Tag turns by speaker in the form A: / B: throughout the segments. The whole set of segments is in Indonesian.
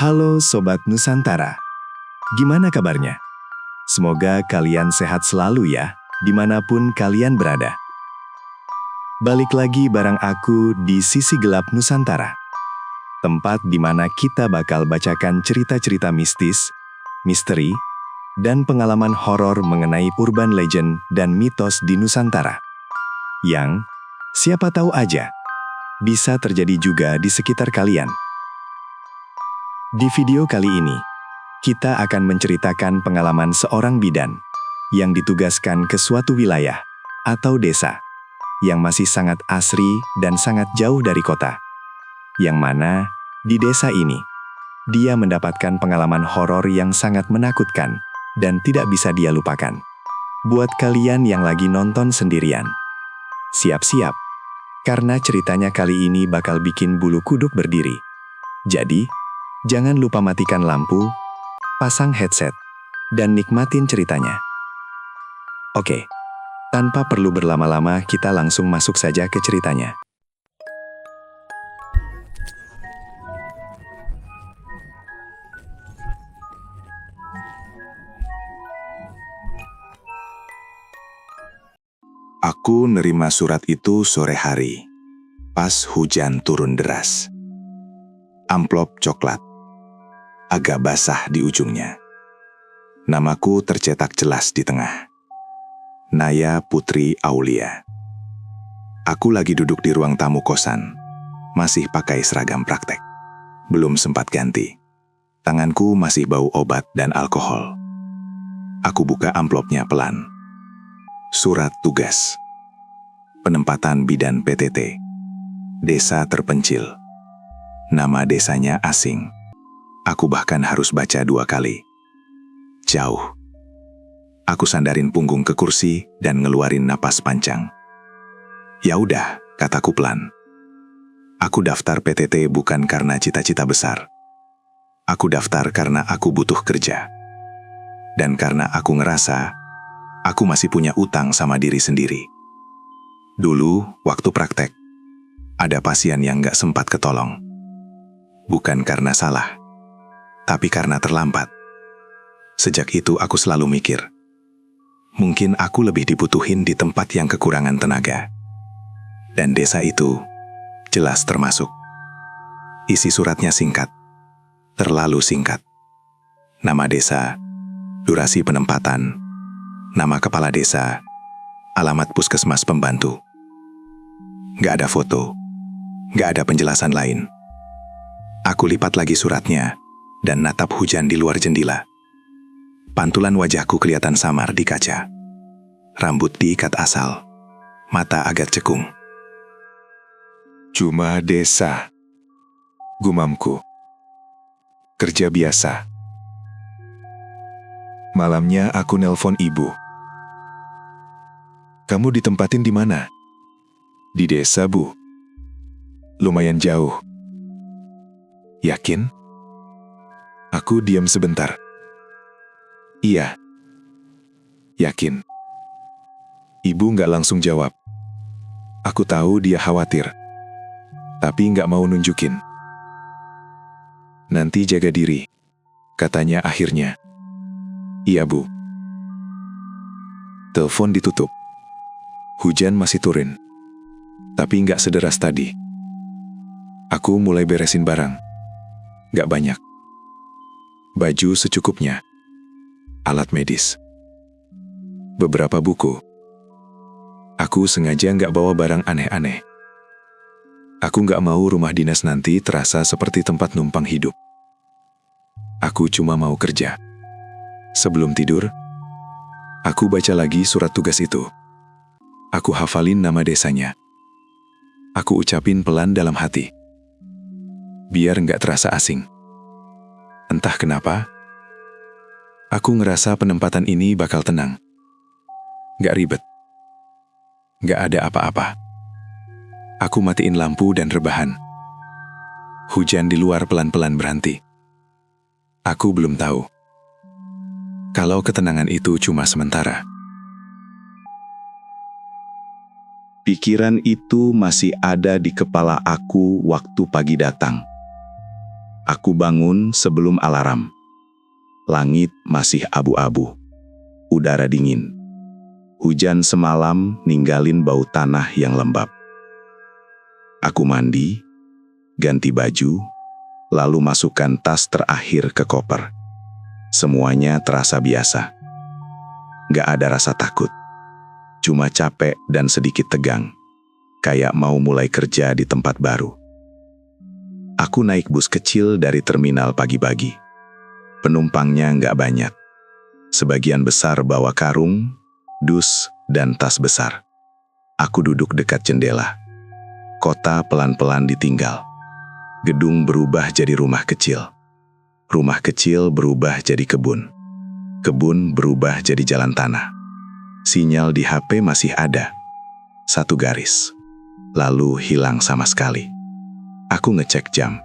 A: Halo Sobat Nusantara, gimana kabarnya? Semoga kalian sehat selalu ya, dimanapun kalian berada. Balik lagi bareng aku di Sisi Gelap Nusantara. Tempat di mana kita bakal bacakan cerita-cerita mistis, misteri, dan pengalaman horor mengenai urban legend dan mitos di Nusantara. Yang, siapa tahu aja, bisa terjadi juga di sekitar kalian. Di video kali ini, kita akan menceritakan pengalaman seorang bidan yang ditugaskan ke suatu wilayah atau desa yang masih sangat asri dan sangat jauh dari kota. Yang mana, di desa ini, dia mendapatkan pengalaman horor yang sangat menakutkan dan tidak bisa dia lupakan. Buat kalian yang lagi nonton sendirian, siap-siap, karena ceritanya kali ini bakal bikin bulu kuduk berdiri. Jadi, jangan lupa matikan lampu, pasang headset, dan nikmatin ceritanya. Oke, tanpa perlu berlama-lama kita langsung masuk saja ke ceritanya.
B: Aku nerima surat itu sore hari, pas hujan turun deras. Amplop coklat, agak basah di ujungnya. Namaku tercetak jelas di tengah. Naya Putri Aulia. Aku lagi duduk di ruang tamu kosan, masih pakai seragam praktek. Belum sempat ganti. Tanganku masih bau obat dan alkohol. Aku buka amplopnya pelan. Surat tugas. Penempatan bidan PTT. Desa terpencil. Nama desanya asing. Aku bahkan harus baca 2 kali. Jauh. Aku sandarin punggung ke kursi dan ngeluarin napas panjang. Ya udah, kataku pelan. Aku daftar PTT bukan karena cita-cita besar. Aku daftar karena aku butuh kerja. Dan karena aku ngerasa aku masih punya utang sama diri sendiri. Dulu, waktu praktek, ada pasien yang gak sempat ketolong. Bukan karena salah, tapi karena terlambat. Sejak itu aku selalu mikir, mungkin aku lebih dibutuhin di tempat yang kekurangan tenaga. Dan desa itu jelas termasuk. Isi suratnya singkat, terlalu singkat. Nama desa, durasi penempatan, nama kepala desa, alamat puskesmas pembantu. Gak ada foto, gak ada penjelasan lain. Aku lipat lagi suratnya dan natap hujan di luar jendela. Pantulan wajahku kelihatan samar di kaca. Rambut diikat asal, mata agak cekung. Cuma desa, gumamku. Kerja biasa. Malamnya aku nelpon ibu. Kamu ditempatin di mana? Di desa, Bu. Lumayan jauh. Yakin? Aku diam sebentar. Iya. Yakin. Ibu nggak langsung jawab. Aku tahu dia khawatir. Tapi nggak mau nunjukin. Nanti jaga diri, katanya akhirnya. Iya, Bu. Telepon ditutup. Hujan masih turun. Tapi nggak sederas tadi. Aku mulai beresin barang. Nggak banyak. Baju secukupnya. Alat medis. Beberapa buku. Aku sengaja nggak bawa barang aneh-aneh. Aku nggak mau rumah dinas nanti terasa seperti tempat numpang hidup. Aku cuma mau kerja. Sebelum tidur, aku baca lagi surat tugas itu. Aku hafalin nama desanya. Aku ucapin pelan dalam hati. Biar nggak terasa asing. Entah kenapa, aku ngerasa penempatan ini bakal tenang. Nggak ribet. Nggak ada apa-apa. Aku matiin lampu dan rebahan. Hujan di luar pelan-pelan berhenti. Aku belum tahu kalau ketenangan itu cuma sementara. Pikiran itu masih ada di kepala aku waktu pagi datang. Aku bangun sebelum alarm. Langit masih abu-abu. Udara dingin. Hujan semalam ninggalin bau tanah yang lembab. Aku mandi, ganti baju, lalu masukkan tas terakhir ke koper. Semuanya terasa biasa. Gak ada rasa takut. Cuma capek dan sedikit tegang. Kayak mau mulai kerja di tempat baru. Aku naik bus kecil dari terminal pagi-pagi. Penumpangnya nggak banyak. Sebagian besar bawa karung, dus, dan tas besar. Aku duduk dekat jendela. Kota pelan-pelan ditinggal. Gedung berubah jadi rumah kecil. Rumah kecil berubah jadi kebun. Kebun berubah jadi jalan tanah. Sinyal di HP masih ada. 1 garis. Lalu hilang sama sekali. Aku ngecek jam.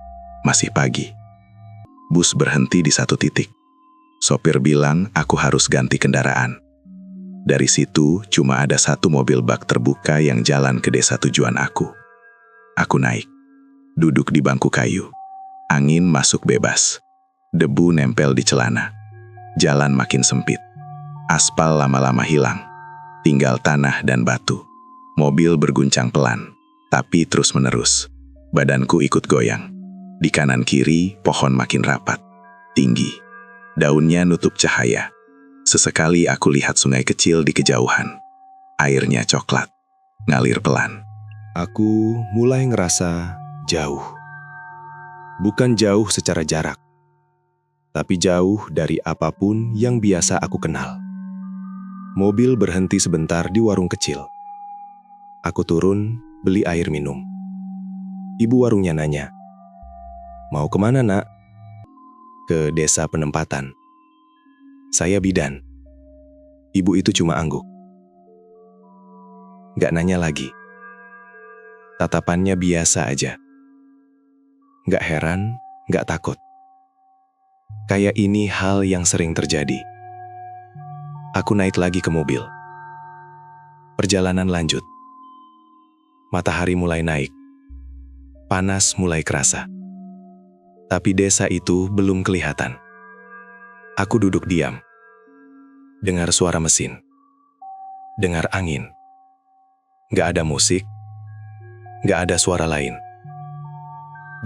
B: Masih pagi. Bus berhenti di 1 titik. Sopir bilang aku harus ganti kendaraan. Dari situ cuma ada 1 mobil bak terbuka yang jalan ke desa tujuan aku. Aku naik. Duduk di bangku kayu. Angin masuk bebas. Debu nempel di celana. Jalan makin sempit. Aspal lama-lama hilang. Tinggal tanah dan batu. Mobil berguncang pelan, tapi terus-menerus. Badanku ikut goyang. Di kanan kiri, pohon makin rapat. Tinggi. Daunnya nutup cahaya. Sesekali aku lihat sungai kecil di kejauhan. Airnya coklat. Ngalir pelan.
C: Aku mulai ngerasa jauh. Bukan jauh secara jarak, tapi jauh dari apapun yang biasa aku kenal. Mobil berhenti sebentar di warung kecil. Aku turun, beli air minum. Ibu warungnya nanya, "Mau kemana, Nak?" "Ke desa penempatan." Saya bidan. Ibu itu cuma angguk. Gak nanya lagi. Tatapannya biasa aja. Gak heran, gak takut. Kayak ini hal yang sering terjadi. Aku naik lagi ke mobil. Perjalanan lanjut. Matahari mulai naik. Panas mulai kerasa. Tapi desa itu belum kelihatan. Aku duduk diam. Dengar suara mesin. Dengar angin. Gak ada musik. Gak ada suara lain.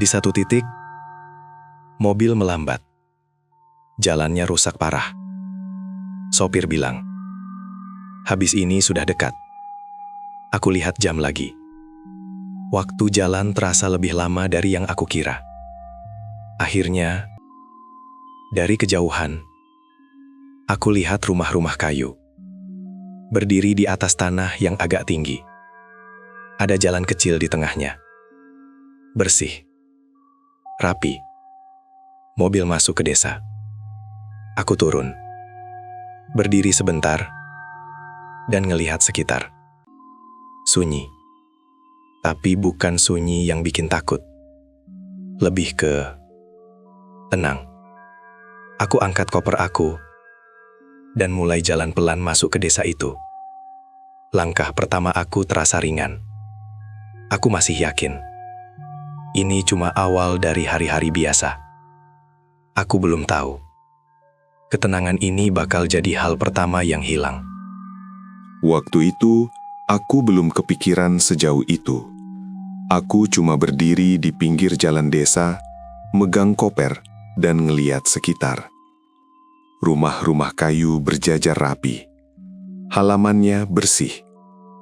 C: Di 1 titik, mobil melambat. Jalannya rusak parah. Sopir bilang, "Habis ini sudah dekat." Aku lihat jam lagi. Waktu jalan terasa lebih lama dari yang aku kira. Akhirnya, dari kejauhan, aku lihat rumah-rumah kayu. Berdiri di atas tanah yang agak tinggi. Ada jalan kecil di tengahnya. Bersih. Rapi. Mobil masuk ke desa. Aku turun. Berdiri sebentar dan ngelihat sekitar. Sunyi. Tapi bukan sunyi yang bikin takut. Lebih ke tenang. Aku angkat koper aku dan mulai jalan pelan masuk ke desa itu. Langkah pertama aku terasa ringan. Aku masih yakin. Ini cuma awal dari hari-hari biasa. Aku belum tahu. Ketenangan ini bakal jadi hal pertama yang hilang.
B: Waktu itu, aku belum kepikiran sejauh itu. Aku cuma berdiri di pinggir jalan desa, megang koper, dan ngeliat sekitar. Rumah-rumah kayu berjajar rapi. Halamannya bersih.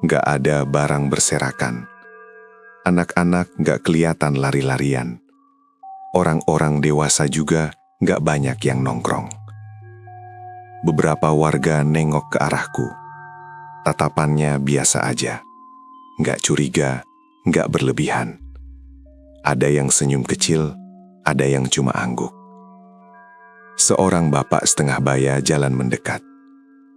B: Gak ada barang berserakan. Anak-anak gak kelihatan lari-larian. Orang-orang dewasa juga gak banyak yang nongkrong. Beberapa warga nengok ke arahku. Tatapannya biasa aja. Gak curiga, gak berlebihan. Ada yang senyum kecil, ada yang cuma angguk. Seorang bapak setengah baya jalan mendekat.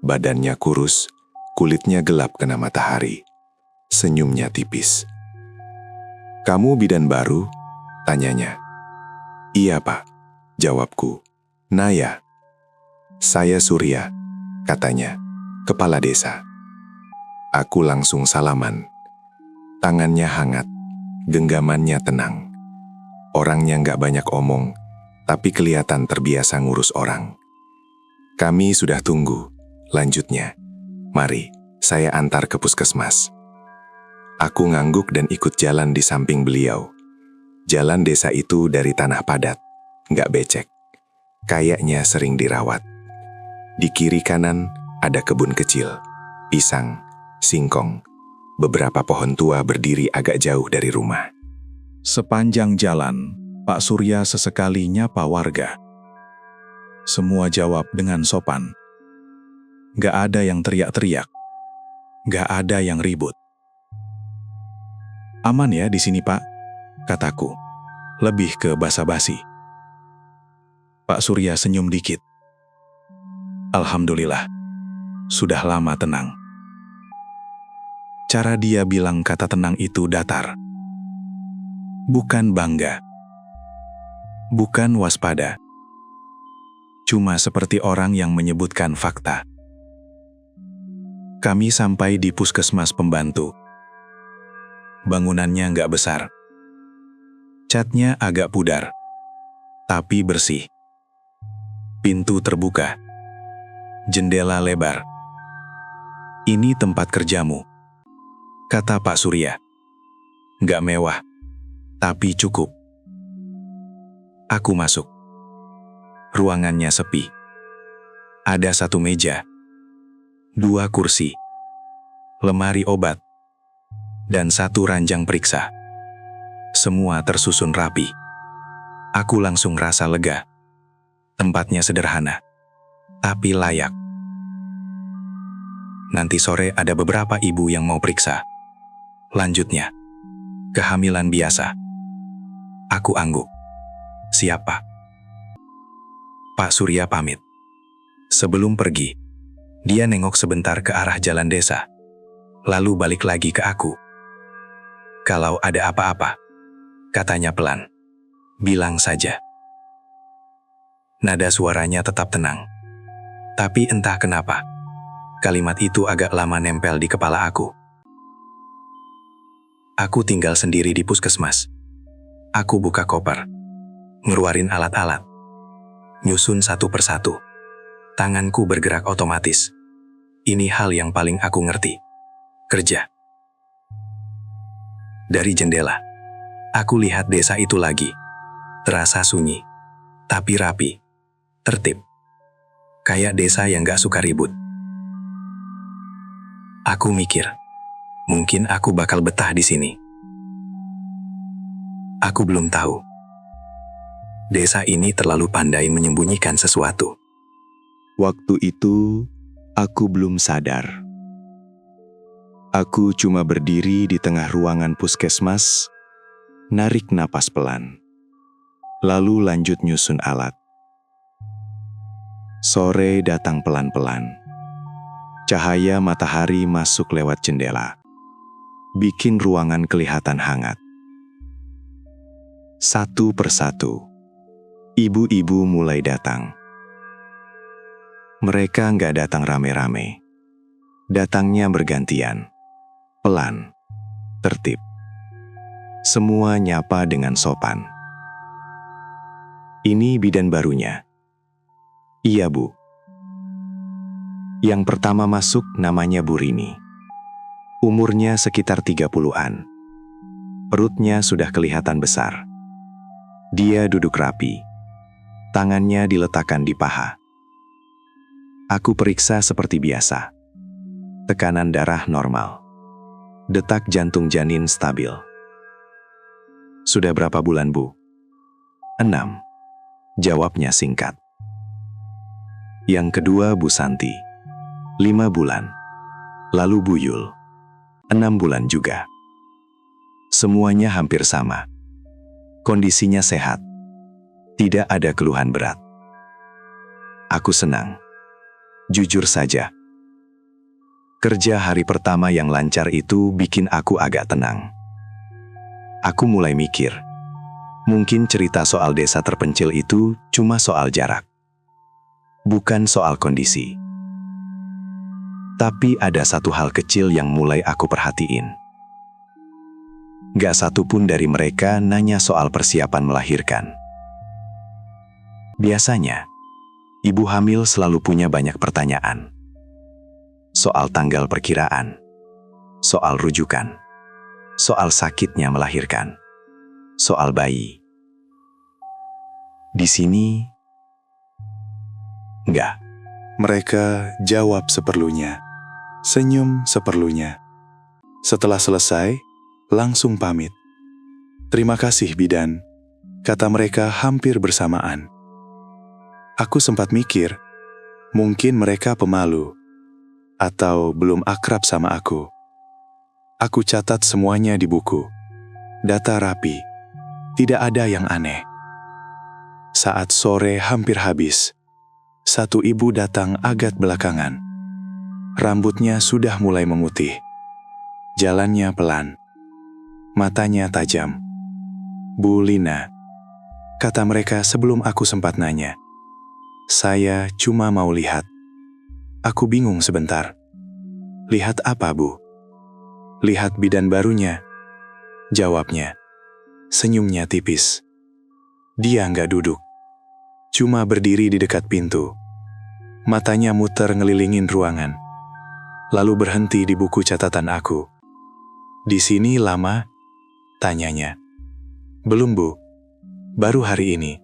B: Badannya kurus, kulitnya gelap kena matahari. Senyumnya tipis. "Kamu bidan baru?" tanyanya. "Iya, Pak," jawabku. "Naya." "Saya Surya," katanya, "kepala desa." Aku langsung salaman. Tangannya hangat, genggamannya tenang. Orangnya nggak banyak omong, tapi kelihatan terbiasa ngurus orang. Kami sudah tunggu. Lanjutnya, mari, saya antar ke puskesmas. Aku ngangguk dan ikut jalan di samping beliau. Jalan desa itu dari tanah padat, nggak becek. Kayaknya sering dirawat. Di kiri kanan ada kebun kecil, pisang, singkong. Beberapa pohon tua berdiri agak jauh dari rumah.
D: Sepanjang jalan, Pak Surya sesekali nyapa warga. Semua jawab dengan sopan. Gak ada yang teriak-teriak. Gak ada yang ribut. Aman ya di sini, Pak, kataku. Lebih ke basa-basi. Pak Surya senyum dikit. Alhamdulillah, sudah lama tenang. Cara dia bilang kata tenang itu datar. Bukan bangga. Bukan waspada. Cuma seperti orang yang menyebutkan fakta. Kami sampai di puskesmas pembantu. Bangunannya nggak besar. Catnya agak pudar, tapi bersih. Pintu terbuka. Jendela lebar. Ini tempat kerjamu, kata Pak Surya. Nggak mewah, tapi cukup. Aku masuk. Ruangannya sepi. Ada satu meja, 2 kursi, lemari obat, dan 1 ranjang periksa. Semua tersusun rapi. Aku langsung rasa lega. Tempatnya sederhana, tapi layak. Nanti sore ada beberapa ibu yang mau periksa. Lanjutnya, kehamilan biasa. Aku angguk. Siapa? Pak Surya pamit. Sebelum pergi, dia nengok sebentar ke arah jalan desa, lalu balik lagi ke aku. Kalau ada apa-apa, katanya pelan, bilang saja. Nada suaranya tetap tenang. Tapi entah kenapa, kalimat itu agak lama nempel di kepala aku. Aku tinggal sendiri di puskesmas. Aku buka koper, ngeluarin alat-alat, nyusun satu persatu. Tanganku bergerak otomatis. Ini hal yang paling aku ngerti. Kerja. Dari jendela, aku lihat desa itu lagi. Terasa sunyi, tapi rapi, tertib. Kayak desa yang gak suka ribut. Aku mikir, mungkin aku bakal betah di sini. Aku belum tahu. Desa ini terlalu pandai menyembunyikan sesuatu.
A: Waktu itu, aku belum sadar. Aku cuma berdiri di tengah ruangan puskesmas, narik napas pelan, lalu lanjut nyusun alat. Sore datang pelan-pelan. Cahaya matahari masuk lewat jendela, bikin ruangan kelihatan hangat. Satu persatu, ibu-ibu mulai datang. Mereka nggak datang rame-rame. Datangnya bergantian, pelan, tertib. Semua nyapa dengan sopan. Ini bidan barunya. Iya, Bu. Yang pertama masuk namanya Bu Rini. Umurnya sekitar 30-an. Perutnya sudah kelihatan besar. Dia duduk rapi. Tangannya diletakkan di paha. Aku periksa seperti biasa. Tekanan darah normal. Detak jantung janin stabil. Sudah berapa bulan, Bu? 6. Jawabnya singkat. Yang kedua Bu Santi. 5 bulan. Lalu Bu Yul. 6 bulan juga. Semuanya hampir sama. Kondisinya sehat. Tidak ada keluhan berat. Aku senang. Jujur saja. Kerja hari pertama yang lancar itu bikin aku agak tenang. Aku mulai mikir, mungkin cerita soal desa terpencil itu cuma soal jarak. Bukan soal kondisi. Tapi ada satu hal kecil yang mulai aku perhatiin. Gak satu pun dari mereka nanya soal persiapan melahirkan.
B: Biasanya, ibu hamil selalu punya banyak pertanyaan. Soal tanggal perkiraan, soal rujukan, soal sakitnya melahirkan, soal bayi. Di sini, enggak.
E: Mereka jawab seperlunya, senyum seperlunya. Setelah selesai, langsung pamit. "Terima kasih, bidan," kata mereka hampir bersamaan. Aku sempat mikir, mungkin mereka pemalu, atau belum akrab sama aku. Aku catat semuanya di buku. Data rapi, tidak ada yang aneh. Saat sore hampir habis, satu ibu datang agak belakangan. Rambutnya sudah mulai memutih. Jalannya pelan. Matanya tajam. "Bu Lina," kata mereka sebelum aku sempat nanya. "Saya cuma mau lihat." Aku bingung sebentar. "Lihat apa, Bu?" "Lihat bidan barunya," jawabnya. Senyumnya tipis. Dia nggak duduk, cuma berdiri di dekat pintu. Matanya muter ngelilingin ruangan, lalu berhenti di buku catatan aku. "Di sini lama?" tanyanya. "Belum, Bu. Baru hari ini."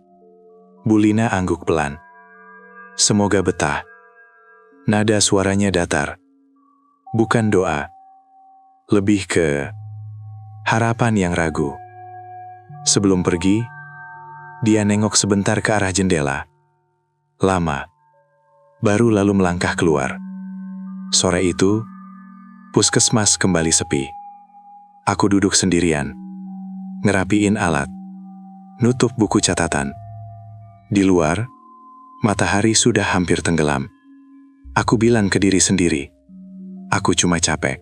E: Bu Lina angguk pelan. "Semoga betah." Nada suaranya datar. Bukan doa. Lebih ke harapan yang ragu. Sebelum pergi, dia nengok sebentar ke arah jendela. Lama. Baru lalu melangkah keluar. Sore itu, puskesmas kembali sepi. Aku duduk sendirian, ngerapiin alat, nutup buku catatan. Di luar, matahari sudah hampir tenggelam. Aku bilang ke diri sendiri, aku cuma capek.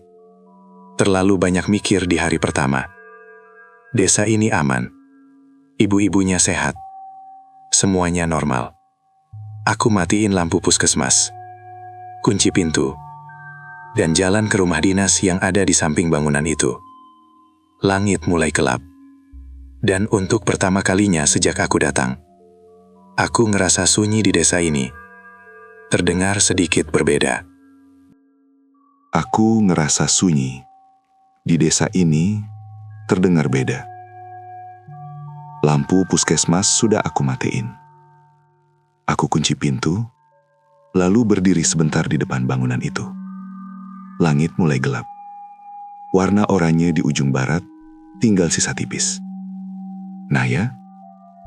E: Terlalu banyak mikir di hari pertama. Desa ini aman. Ibu-ibunya sehat. Semuanya normal. Aku matiin lampu puskesmas, kunci pintu, dan jalan ke rumah dinas yang ada di samping bangunan itu. Langit mulai gelap. Dan untuk pertama kalinya sejak aku datang, aku ngerasa sunyi di desa ini. Terdengar sedikit berbeda.
B: Aku ngerasa sunyi. Di desa ini terdengar beda. Lampu puskesmas sudah aku matiin. Aku kunci pintu, lalu berdiri sebentar di depan bangunan itu. Langit mulai gelap. Warna oranye di ujung barat tinggal sisa tipis. "Nah ya,"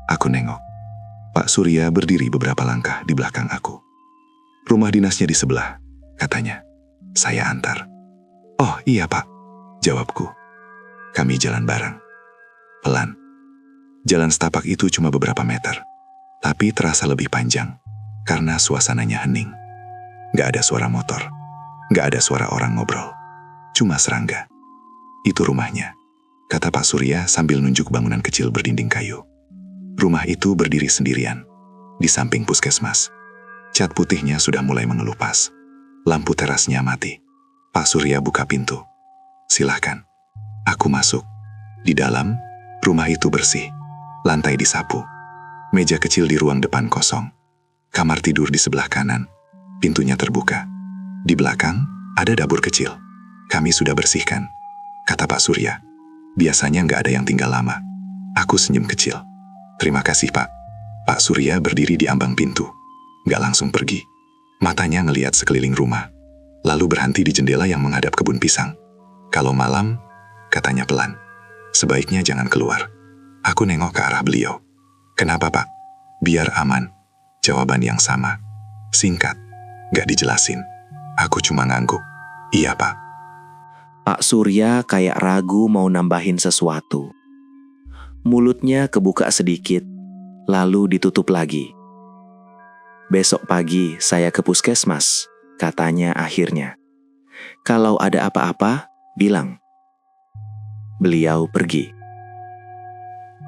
B: aku nengok. Pak Surya berdiri beberapa langkah di belakang aku. "Rumah dinasnya di sebelah," katanya. "Saya antar." "Oh iya, Pak," jawabku. Kami jalan bareng. Pelan. Jalan setapak itu cuma beberapa meter, tapi terasa lebih panjang karena suasananya hening. Gak ada suara motor, gak ada suara orang ngobrol, cuma serangga. "Itu rumahnya," kata Pak Surya sambil nunjuk bangunan kecil berdinding kayu. Rumah itu berdiri sendirian, di samping puskesmas. Cat putihnya sudah mulai mengelupas. Lampu terasnya mati. Pak Surya buka pintu. "Silahkan." Aku masuk. Di dalam, rumah itu bersih. Lantai disapu. Meja kecil di ruang depan kosong. Kamar tidur di sebelah kanan. Pintunya terbuka. Di belakang, ada dapur kecil. "Kami sudah bersihkan," kata Pak Surya. "Biasanya nggak ada yang tinggal lama." Aku senyum kecil. "Terima kasih, Pak." Pak Surya berdiri di ambang pintu. Nggak langsung pergi. Matanya ngeliat sekeliling rumah. Lalu berhenti di jendela yang menghadap kebun pisang. "Kalau malam," katanya pelan, "sebaiknya jangan keluar." Aku nengok ke arah beliau. "Kenapa, Pak?" "Biar aman." Jawaban yang sama. Singkat. Gak dijelasin. Aku cuma ngangguk. "Iya, Pak."
F: Pak Surya kayak ragu mau nambahin sesuatu. Mulutnya kebuka sedikit, lalu ditutup lagi. "Besok pagi saya ke puskesmas," katanya akhirnya. "Kalau ada apa-apa, bilang." Beliau pergi.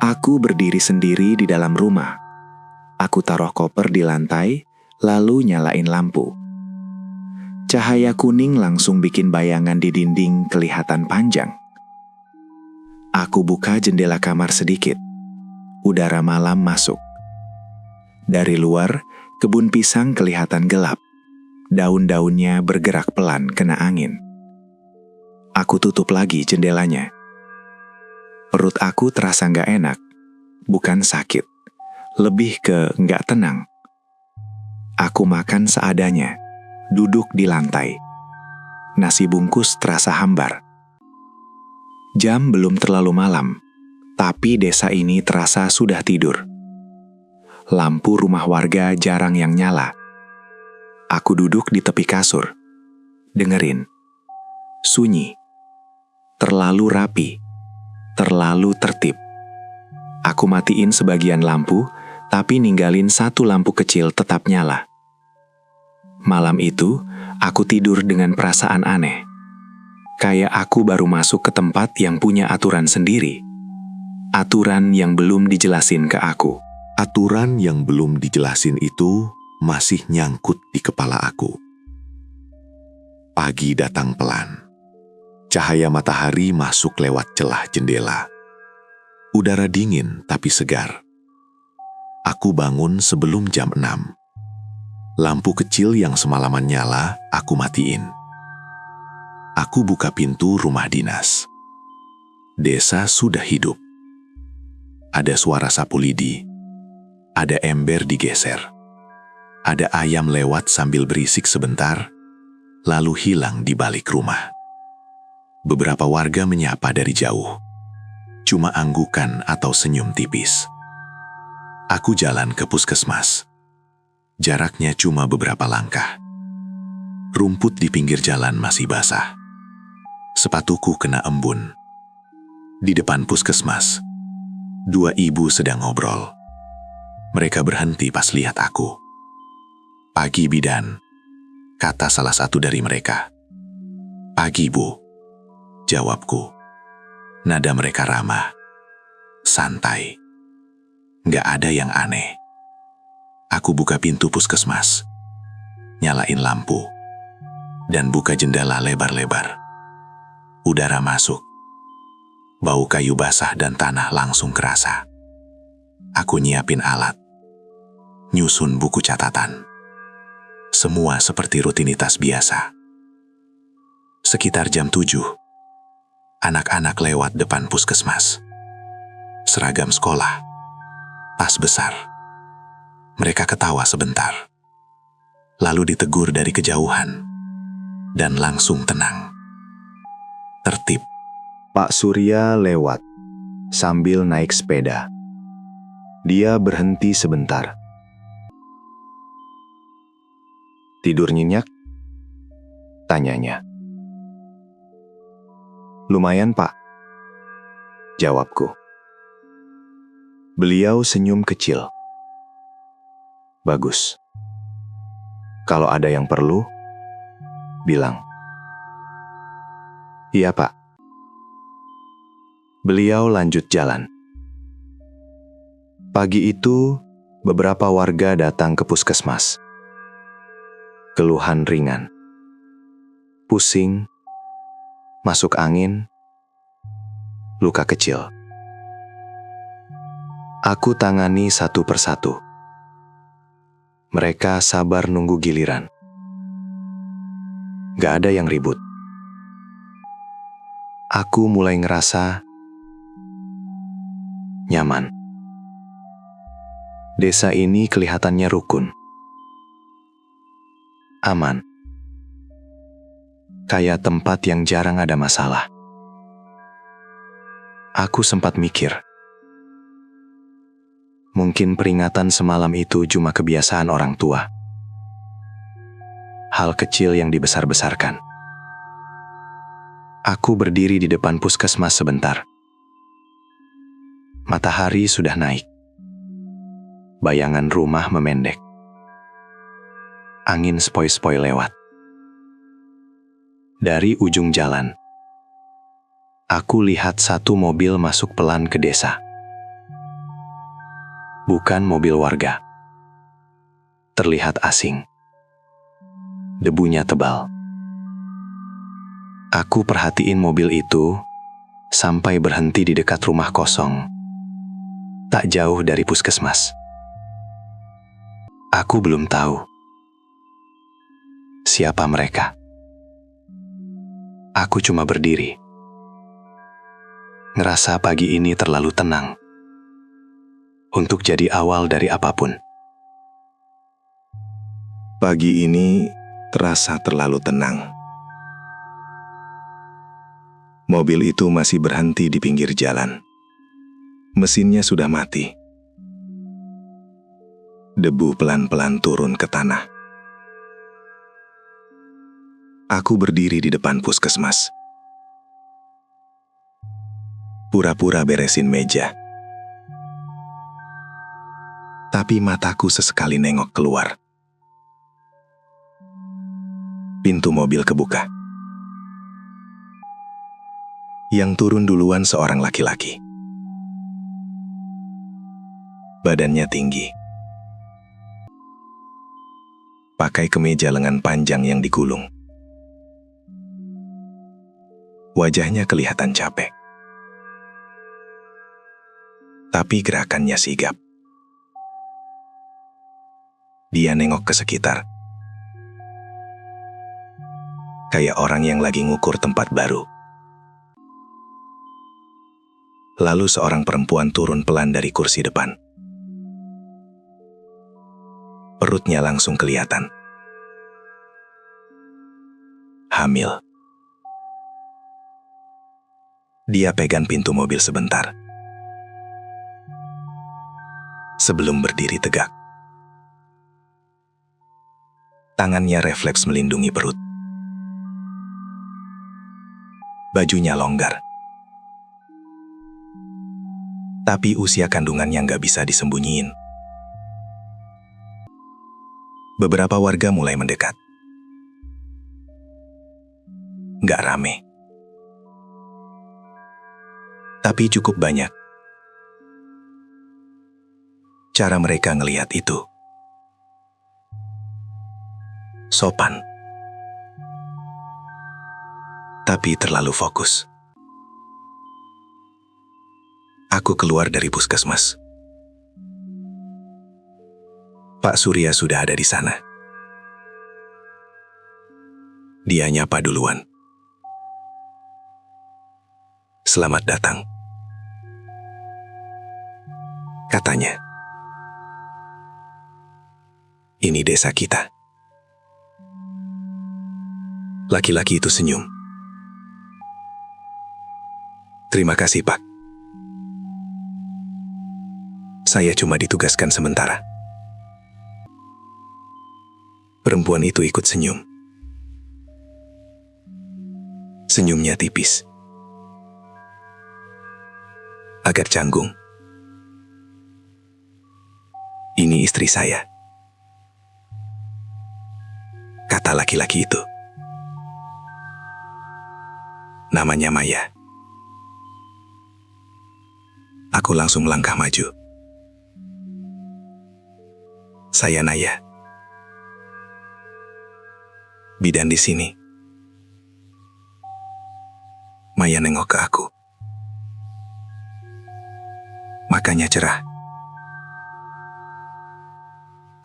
F: Aku berdiri sendiri di dalam rumah. Aku taruh koper di lantai, lalu nyalain lampu. Cahaya kuning langsung bikin bayangan di dinding kelihatan panjang. Aku buka jendela kamar sedikit. Udara malam masuk. Dari luar, kebun pisang kelihatan gelap. Daun-daunnya bergerak pelan kena angin. Aku tutup lagi jendelanya. Perut aku terasa nggak enak, bukan sakit, lebih ke nggak tenang. Aku makan seadanya, duduk di lantai. Nasi bungkus terasa hambar. Jam belum terlalu malam, tapi desa ini terasa sudah tidur. Lampu rumah warga jarang yang nyala. Aku duduk di tepi kasur, dengerin. Sunyi, terlalu rapi, terlalu tertib. Aku matiin sebagian lampu, tapi ninggalin satu lampu kecil tetap nyala. Malam itu, aku tidur dengan perasaan aneh. Kayak aku baru masuk ke tempat yang punya aturan sendiri. Aturan yang belum dijelasin ke aku.
B: Aturan yang belum dijelasin itu masih nyangkut di kepala aku. Pagi datang pelan. Cahaya matahari masuk lewat celah jendela. Udara dingin tapi segar. Aku bangun sebelum jam 6. Lampu kecil yang semalaman nyala, aku matiin. Aku buka pintu rumah dinas. Desa sudah hidup. Ada suara sapu lidi. Ada ember digeser. Ada ayam lewat sambil berisik sebentar, lalu hilang di balik rumah. Beberapa warga menyapa dari jauh. Cuma anggukan atau senyum tipis. Aku jalan ke puskesmas. Jaraknya cuma beberapa langkah. Rumput di pinggir jalan masih basah. Sepatuku kena embun. Di depan puskesmas, 2 ibu sedang ngobrol. Mereka berhenti pas lihat aku. "Pagi, Bidan," kata salah satu dari mereka. "Pagi, Bu," jawabku. Nada mereka ramah, santai. Nggak ada yang aneh. Aku buka pintu puskesmas, nyalain lampu, dan buka jendela lebar-lebar. Udara masuk. Bau kayu basah dan tanah langsung kerasa. Aku nyiapin alat, nyusun buku catatan. Semua seperti rutinitas biasa. Sekitar jam 7, anak-anak lewat depan puskesmas. Seragam sekolah, tas besar. Mereka ketawa sebentar, lalu ditegur dari kejauhan, dan langsung tenang. Tertib.
A: Pak Surya lewat sambil naik sepeda. Dia berhenti sebentar. "Tidur nyenyak?" tanyanya. "Lumayan, Pak," jawabku. Beliau senyum kecil. "Bagus. Kalau ada yang perlu, bilang." "Iya, Pak." Beliau lanjut jalan. Pagi itu, beberapa warga datang ke puskesmas. Keluhan ringan. Pusing, masuk angin, luka kecil. Aku tangani satu persatu. Mereka sabar nunggu giliran. Gak ada yang ribut. Aku mulai ngerasa nyaman. Desa ini kelihatannya rukun. Aman. Kayak tempat yang jarang ada masalah. Aku sempat mikir, mungkin peringatan semalam itu cuma kebiasaan orang tua. Hal kecil yang dibesar-besarkan. Aku berdiri di depan puskesmas sebentar. Matahari sudah naik. Bayangan rumah memendek. Angin sepoi-sepoi lewat. Dari ujung jalan, aku lihat satu mobil masuk pelan ke desa. Bukan mobil warga. Terlihat asing. Debunya tebal. Aku perhatiin mobil itu sampai berhenti di dekat rumah kosong, tak jauh dari puskesmas.
D: Aku belum tahu siapa mereka. Aku cuma berdiri, ngerasa pagi ini terlalu tenang untuk jadi awal dari apapun.
A: Pagi ini terasa terlalu tenang. Mobil itu masih berhenti di pinggir jalan. Mesinnya sudah mati. Debu pelan-pelan turun ke tanah. Aku berdiri di depan puskesmas. Pura-pura beresin meja. Tapi mataku sesekali nengok keluar. Pintu mobil kebuka. Yang turun duluan seorang laki-laki. Badannya tinggi. Pakai kemeja lengan panjang yang digulung. Wajahnya kelihatan capek. Tapi gerakannya sigap. Dia nengok ke sekitar. Kayak orang yang lagi ngukur tempat baru. Lalu seorang perempuan turun pelan dari kursi depan. Perutnya langsung kelihatan. Hamil. Dia pegang pintu mobil sebentar. Sebelum berdiri tegak. Tangannya refleks melindungi perut. Bajunya longgar. Tapi usia kandungannya nggak bisa disembunyiin. Beberapa warga mulai mendekat. Nggak rame. Tapi cukup banyak. Cara mereka ngelihat itu sopan. Tapi terlalu fokus. Aku keluar dari puskesmas. Pak Surya sudah ada di sana. Dia nyapa duluan. Selamat datang. Katanya. Ini desa kita. Laki-laki itu senyum. Terima kasih, Pak. Saya cuma ditugaskan sementara. Perempuan itu ikut senyum. Senyumnya tipis. Agak canggung. Ini istri saya. Kata laki-laki itu. Namanya Maya. Aku langsung melangkah maju. Saya Naya. Bidan di sini. Maya nengok ke aku. Makanya cerah.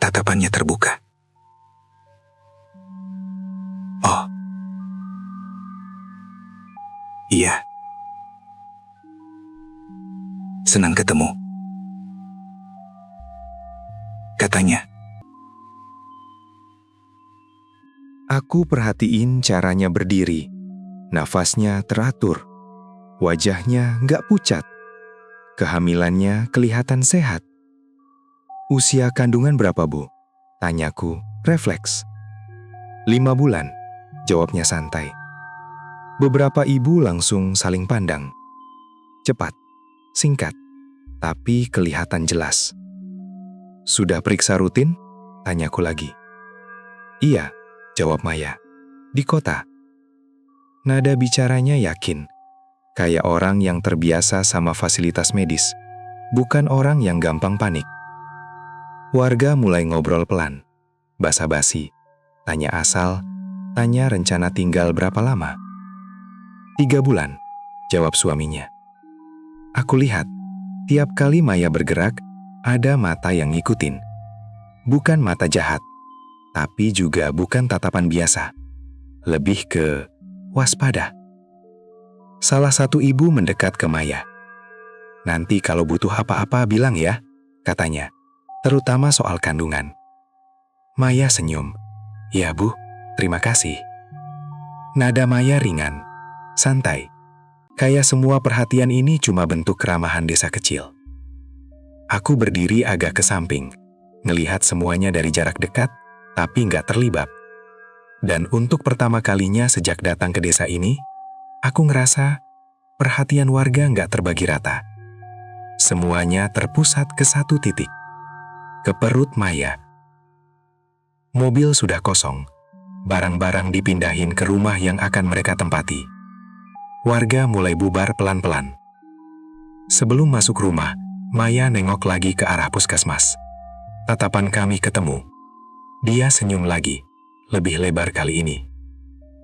A: Tatapannya terbuka. Oh. Iya. Senang ketemu. Katanya.
G: Aku perhatiin caranya berdiri. Nafasnya teratur. Wajahnya nggak pucat. Kehamilannya kelihatan sehat. Usia kandungan berapa, Bu? Tanyaku, refleks. 5 bulan, jawabnya santai. Beberapa ibu langsung saling pandang. Cepat, singkat, tapi kelihatan jelas. Sudah periksa rutin? Tanyaku lagi. Iya, jawab Maya. Di kota. Nada bicaranya yakin. Kayak orang yang terbiasa sama fasilitas medis. Bukan orang yang gampang panik. Warga mulai ngobrol pelan. Basa-basi. Tanya asal, tanya rencana tinggal berapa lama. 3 bulan, jawab suaminya. Aku lihat, tiap kali Maya bergerak, ada mata yang ngikutin. bukan mata jahat, tapi juga bukan tatapan biasa. Lebih ke waspada. Salah satu ibu mendekat ke Maya. "Nanti kalau butuh apa-apa bilang ya," katanya, terutama soal kandungan. Maya senyum. "Ya Bu, terima kasih." Nada Maya ringan, santai. Kayak semua perhatian ini cuma bentuk keramahan desa kecil. Aku berdiri agak ke samping, ngelihat semuanya dari jarak dekat, tapi nggak terlibat. Dan untuk pertama kalinya sejak datang ke desa ini, aku ngerasa perhatian warga nggak terbagi rata. Semuanya terpusat ke satu titik, ke perut Maya. Mobil sudah kosong, barang-barang dipindahin ke rumah yang akan mereka tempati. Warga mulai bubar pelan-pelan. Sebelum masuk rumah, Maya nengok lagi ke arah puskesmas. Tatapan kami ketemu. Dia senyum lagi, lebih lebar kali ini.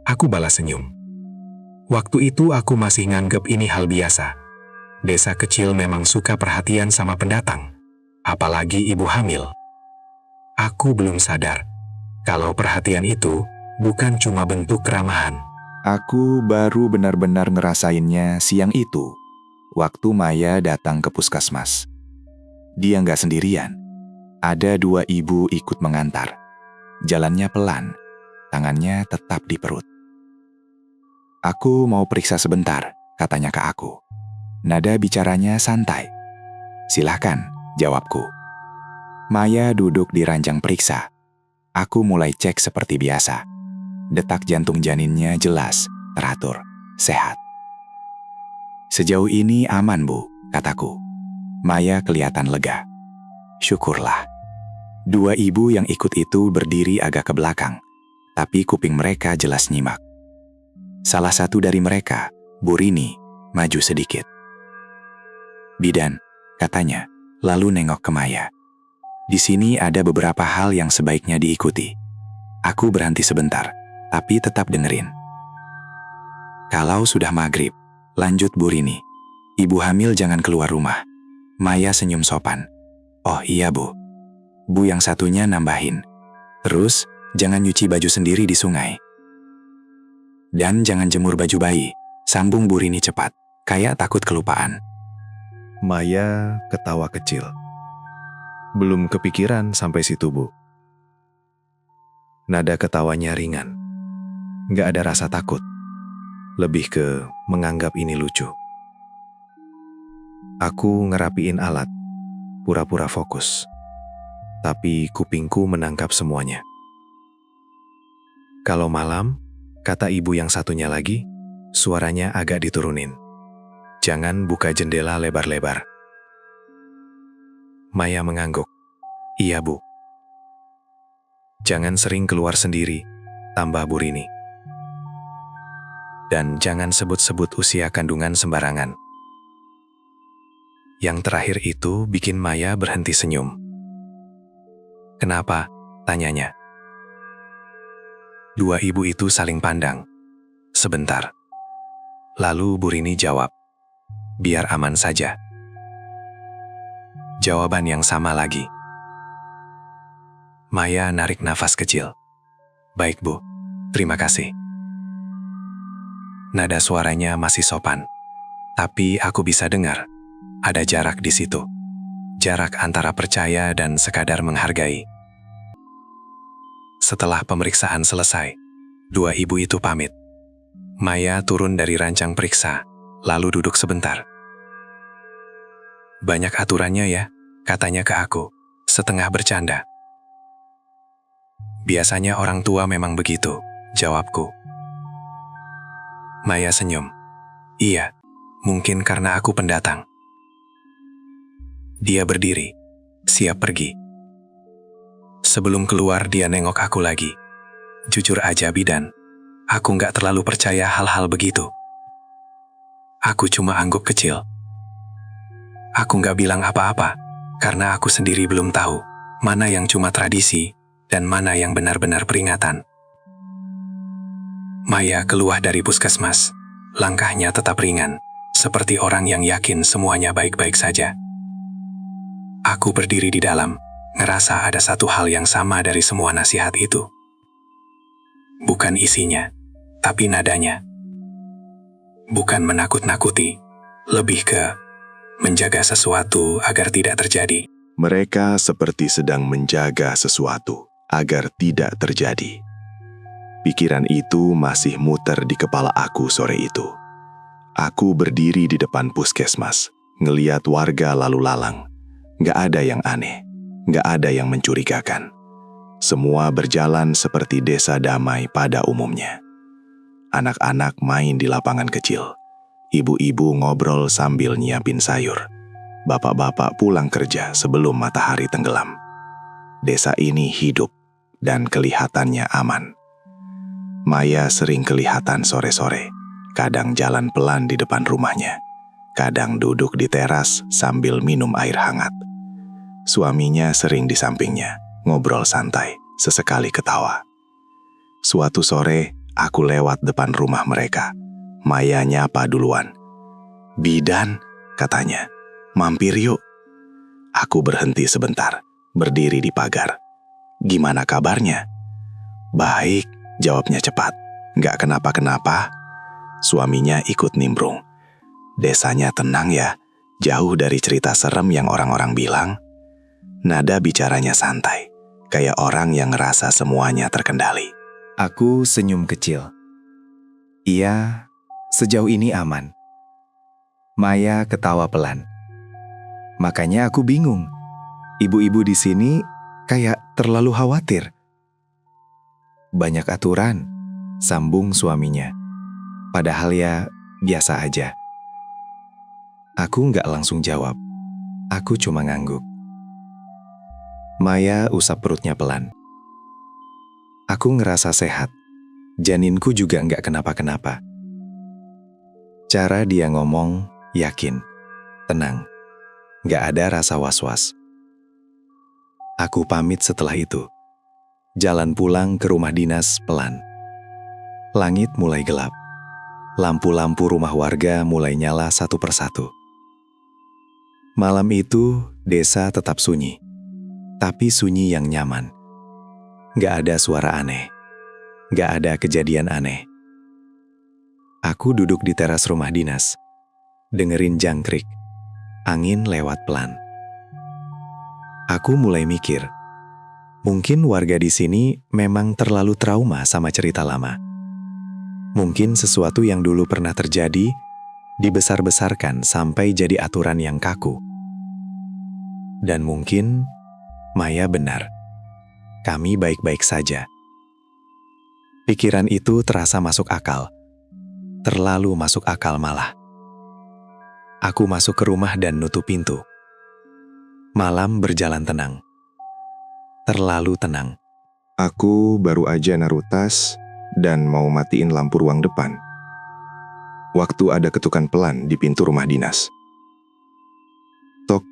G: Aku balas senyum. Waktu itu aku masih nganggep ini hal biasa. Desa kecil memang suka perhatian sama pendatang, apalagi ibu hamil. Aku belum sadar kalau perhatian itu bukan cuma bentuk keramahan.
E: Aku baru benar-benar ngerasainnya siang itu, waktu Maya datang ke puskesmas. Dia nggak sendirian. Ada 2 ibu ikut mengantar. Jalannya pelan, tangannya tetap di perut. "Aku mau periksa sebentar," katanya ke aku. Nada bicaranya santai. "Silahkan," jawabku. Maya duduk di ranjang periksa. Aku mulai cek seperti biasa. Detak jantung janinnya jelas, teratur, sehat. "Sejauh ini aman, Bu," kataku. Maya kelihatan lega. Syukurlah. 2 ibu yang ikut itu berdiri agak ke belakang, tapi kuping mereka jelas nyimak. Salah satu dari mereka, Bu Rini, maju sedikit. "Bidan," katanya, lalu nengok ke Maya. "Di sini ada beberapa hal yang sebaiknya diikuti." Aku berhenti sebentar, tapi tetap dengerin. "Kalau sudah maghrib," lanjut Bu Rini, "ibu hamil jangan keluar rumah." Maya senyum sopan. "Oh iya Bu." Bu yang satunya nambahin. "Terus, jangan nyuci baju sendiri di sungai. Dan jangan jemur baju bayi," sambung Bu Rini cepat, kayak takut kelupaan.
A: Maya ketawa kecil. Belum kepikiran sampai situ, Bu. Nada ketawanya ringan. Nggak ada rasa takut. Lebih ke menganggap ini lucu. Aku ngerapiin alat, pura-pura fokus. Tapi kupingku menangkap semuanya. "Kalau malam," kata ibu yang satunya lagi, suaranya agak diturunin. "Jangan buka jendela lebar-lebar." Maya mengangguk. "Iya, Bu." "Jangan sering keluar sendiri," tambah Bu Rini. "Dan jangan sebut-sebut usia kandungan sembarangan." Yang terakhir itu bikin Maya berhenti senyum. "Kenapa?" tanyanya. 2 ibu itu saling pandang. Sebentar. Lalu Bu Rini jawab, "Biar aman saja." Jawaban yang sama lagi. Maya narik nafas kecil. "Baik, Bu. Terima kasih." Nada suaranya masih sopan. Tapi aku bisa dengar. Ada jarak di situ. Jarak antara percaya dan sekadar menghargai. Setelah pemeriksaan selesai, 2 ibu itu pamit. Maya turun dari rancang periksa, lalu duduk sebentar. "Banyak aturannya ya," katanya ke aku, setengah bercanda. "Biasanya orang tua memang begitu," jawabku. Maya senyum. "Iya, mungkin karena aku pendatang." Dia berdiri, siap pergi. Sebelum keluar dia nengok aku lagi. "Jujur aja Bidan, aku nggak terlalu percaya hal-hal begitu." Aku cuma angguk kecil. Aku nggak bilang apa-apa, karena aku sendiri belum tahu mana yang cuma tradisi dan mana yang benar-benar peringatan. Maya keluar dari puskesmas. Langkahnya tetap ringan, seperti orang yang yakin semuanya baik-baik saja. Aku berdiri di dalam,
D: ngerasa ada satu hal yang sama dari semua nasihat itu. Bukan isinya, tapi nadanya. Bukan menakut-nakuti, lebih ke menjaga sesuatu agar tidak terjadi.
A: Mereka seperti sedang menjaga sesuatu agar tidak terjadi. Pikiran itu masih muter di kepala aku sore itu. Aku berdiri di depan puskesmas, ngeliat warga lalu lalang. Gak ada yang aneh, gak ada yang mencurigakan. Semua berjalan seperti desa damai pada umumnya. Anak-anak main di lapangan kecil. Ibu-ibu ngobrol sambil nyiapin sayur. Bapak-bapak pulang kerja sebelum matahari tenggelam. Desa ini hidup dan kelihatannya aman. Maya sering kelihatan sore-sore, kadang jalan pelan di depan rumahnya, kadang duduk di teras sambil minum air hangat. Suaminya sering di sampingnya, ngobrol santai, sesekali ketawa. Suatu sore, aku lewat depan rumah mereka. Maya nyapa duluan. "Bidan," katanya, "mampir yuk." Aku berhenti sebentar, berdiri di pagar. "Gimana kabarnya?" "Baik," jawabnya cepat. "Nggak kenapa-kenapa?" Suaminya ikut nimbrung. "Desanya tenang ya, jauh dari cerita serem yang orang-orang bilang." Nada bicaranya santai, kayak orang yang ngerasa semuanya terkendali.
G: Aku senyum kecil. Iya, sejauh ini aman. Maya ketawa pelan. Makanya aku bingung. Ibu-ibu di sini kayak terlalu khawatir. Banyak aturan, sambung suaminya. Padahal ya biasa aja. Aku nggak langsung jawab. Aku cuma ngangguk. Maya usap perutnya pelan. Aku ngerasa sehat. Janinku juga nggak kenapa-kenapa. Cara dia ngomong, yakin, tenang. Nggak ada rasa was-was. Aku pamit setelah itu. Jalan pulang ke rumah dinas pelan. Langit mulai gelap. Lampu-lampu rumah warga mulai nyala satu persatu. Malam itu, desa tetap sunyi. Tapi sunyi yang nyaman. Nggak ada suara aneh. Nggak ada kejadian aneh. Aku duduk di teras rumah dinas, dengerin jangkrik. Angin lewat pelan. Aku mulai mikir, mungkin warga di sini memang terlalu trauma sama cerita lama. Mungkin sesuatu yang dulu pernah terjadi, dibesar-besarkan sampai jadi aturan yang kaku. Dan mungkin Maya benar. Kami baik-baik saja. Pikiran itu terasa masuk akal. Terlalu masuk akal malah. Aku masuk ke rumah dan nutup pintu. Malam berjalan tenang. Terlalu tenang.
A: Aku baru aja naruh tas dan mau matiin lampu ruang depan. Waktu ada ketukan pelan di pintu rumah dinas. Tok.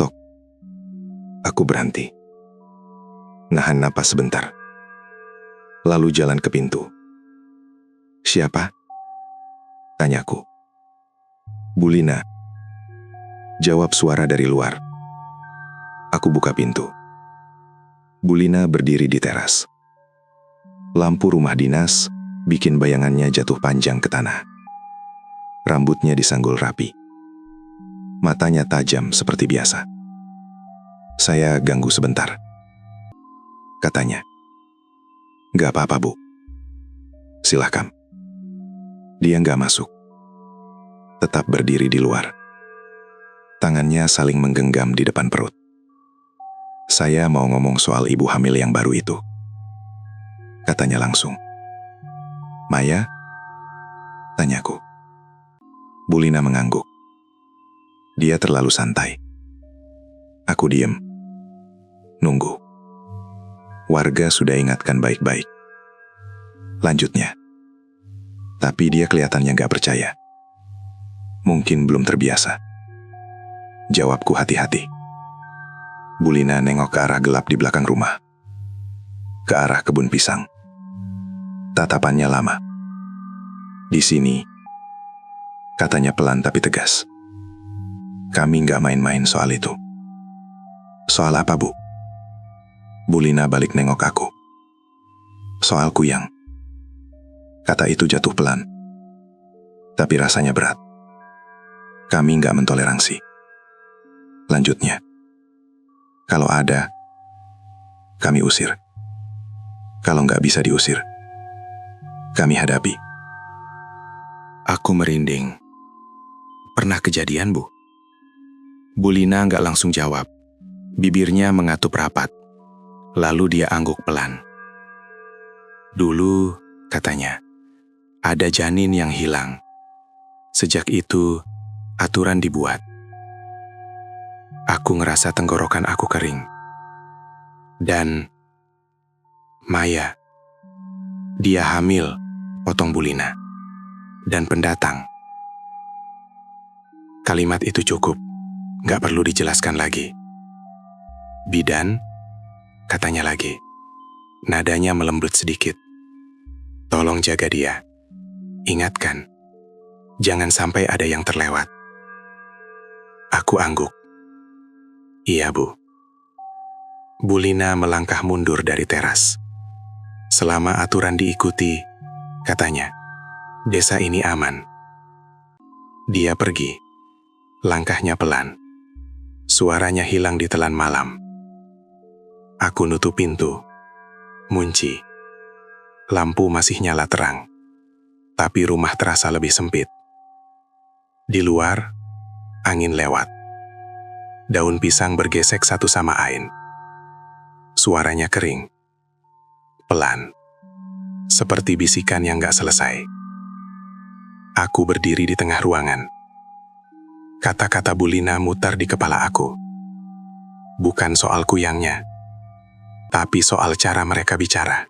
A: Tok. Aku berhenti. Nahan napas sebentar. Lalu jalan ke pintu. "Siapa?" tanyaku. "Bulina," jawab suara dari luar. Aku buka pintu. Bulina berdiri di teras. Lampu rumah dinas bikin bayangannya jatuh panjang ke tanah. Rambutnya disanggul rapi. Matanya tajam seperti biasa. "Saya ganggu sebentar," katanya. "Gak apa-apa, Bu. Silahkan." Dia gak masuk. Tetap berdiri di luar. Tangannya saling menggenggam di depan perut. "Saya mau ngomong soal ibu hamil yang baru itu," katanya langsung. "Maya?" tanyaku. Bulina mengangguk. Dia terlalu santai. Aku diem. Nunggu. Warga sudah ingatkan baik-baik. Lanjutnya. Tapi dia kelihatannya gak percaya. Mungkin belum terbiasa. Jawabku hati-hati. Bulina nengok ke arah gelap di belakang rumah. Ke arah kebun pisang. Tatapannya lama. "Di sini," katanya pelan tapi tegas. "Kami gak main-main soal itu."
B: Soal apa, Bu? Bu Lina balik nengok aku. Soal kuyang. Kata itu jatuh pelan. Tapi rasanya berat. Kami nggak mentoleransi. Lanjutnya, kalau ada, kami usir. Kalau nggak bisa diusir, kami hadapi.
D: Aku merinding. Pernah kejadian, Bu? Bu Lina nggak langsung jawab. Bibirnya mengatup rapat. Lalu dia angguk pelan. Dulu, katanya, ada janin yang hilang. Sejak itu, aturan dibuat. Aku ngerasa tenggorokan aku kering. Dan Maya, dia hamil, potong Bu Lina, dan pendatang. Kalimat itu cukup, gak perlu dijelaskan lagi. Bidan, katanya lagi, nadanya melembut sedikit. Tolong jaga dia. Ingatkan, jangan sampai ada yang terlewat. Aku angguk. Iya, Bu. Bu Lina melangkah mundur dari teras. Selama aturan diikuti, katanya, desa ini aman. Dia pergi. Langkahnya pelan. Suaranya hilang di telan malam. Aku nutup pintu. Munci. Lampu masih nyala terang. Tapi rumah terasa lebih sempit. Di luar, angin lewat. Daun pisang bergesek satu sama lain. Suaranya kering. Pelan. Seperti bisikan yang gak selesai. Aku berdiri di tengah ruangan. Kata-kata Bu Lina mutar di kepala aku. Bukan soal kuyangnya, tapi soal cara mereka bicara.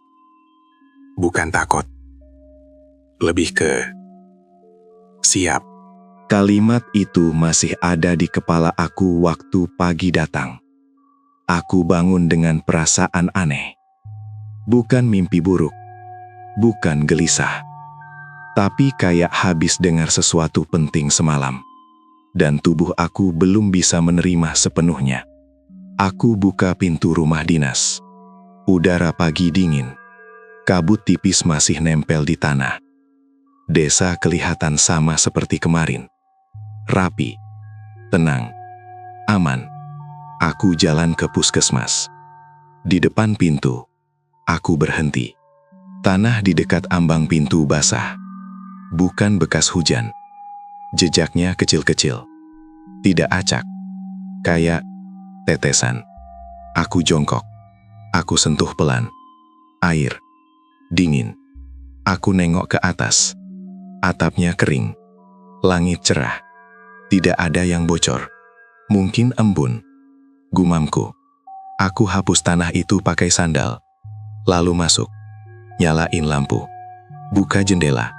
D: Bukan takut. Lebih ke siap.
A: Kalimat itu masih ada di kepala aku waktu pagi datang. Aku bangun dengan perasaan aneh. Bukan mimpi buruk, bukan gelisah, tapi kayak habis dengar sesuatu penting semalam. Dan tubuh aku belum bisa menerima sepenuhnya. Aku buka pintu rumah dinas. Udara pagi dingin. Kabut tipis masih nempel di tanah. Desa kelihatan sama seperti kemarin. Rapi, tenang, aman. Aku jalan ke puskesmas. Di depan pintu, aku berhenti. Tanah di dekat ambang pintu basah. Bukan bekas hujan. Jejaknya kecil-kecil. Tidak acak. Kayak tetesan. Aku jongkok. Aku sentuh pelan. Air. Dingin. Aku nengok ke atas. Atapnya kering. Langit cerah. Tidak ada yang bocor. Mungkin embun. Gumamku. Aku hapus tanah itu pakai sandal. Lalu masuk. Nyalain lampu. Buka jendela.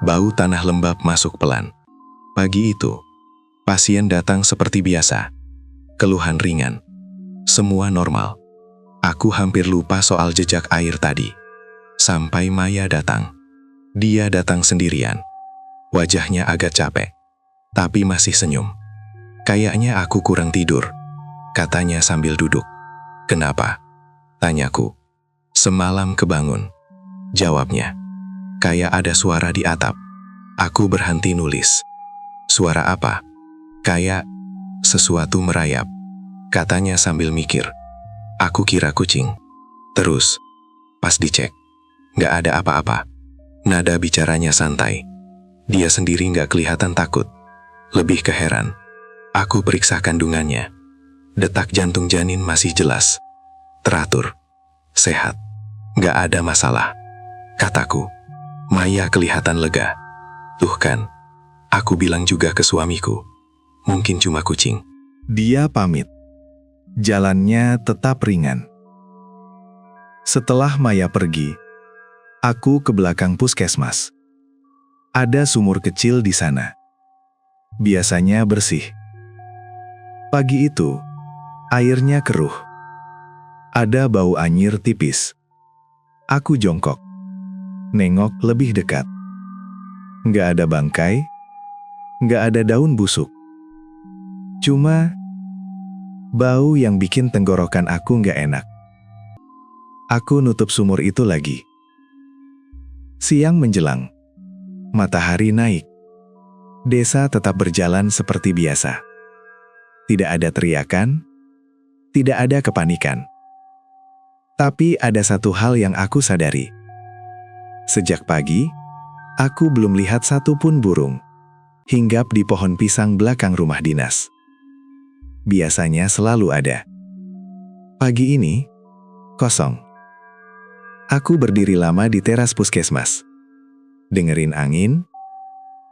A: Bau tanah lembab masuk pelan. Pagi itu, pasien datang seperti biasa. Keluhan ringan. Semua normal. Aku hampir lupa soal jejak air tadi. Sampai Maya datang. Dia datang sendirian. Wajahnya agak capek. Tapi masih senyum. Kayaknya aku kurang tidur, katanya sambil duduk. Kenapa? Tanyaku. Semalam kebangun. Jawabnya. Kayak ada suara di atap. Aku berhenti nulis. Suara apa? Kayak sesuatu merayap. Katanya sambil mikir. Aku kira kucing. Terus, pas dicek, gak ada apa-apa. Nada bicaranya santai. Dia sendiri gak kelihatan takut. Lebih ke heran. Aku periksa kandungannya. Detak jantung janin masih jelas. Teratur. Sehat. Gak ada masalah. Kataku. Maya kelihatan lega. Tuh kan. Aku bilang juga ke suamiku. Mungkin cuma kucing.
E: Dia pamit. Jalannya tetap ringan. Setelah Maya pergi, aku ke belakang puskesmas. Ada sumur kecil di sana. Biasanya bersih. Pagi itu, airnya keruh. Ada bau anyir tipis. Aku jongkok. Nengok lebih dekat. Nggak ada bangkai. Nggak ada daun busuk. Cuma
A: Bau yang bikin tenggorokan aku nggak enak. Aku nutup sumur itu lagi. Siang menjelang. Matahari naik. Desa tetap berjalan seperti biasa. Tidak ada teriakan, tidak ada kepanikan. Tapi ada satu hal yang aku sadari. Sejak pagi, aku belum lihat satupun burung hinggap di pohon pisang belakang rumah dinas. Biasanya selalu ada. Pagi ini, kosong. Aku berdiri lama di teras puskesmas. Dengerin angin,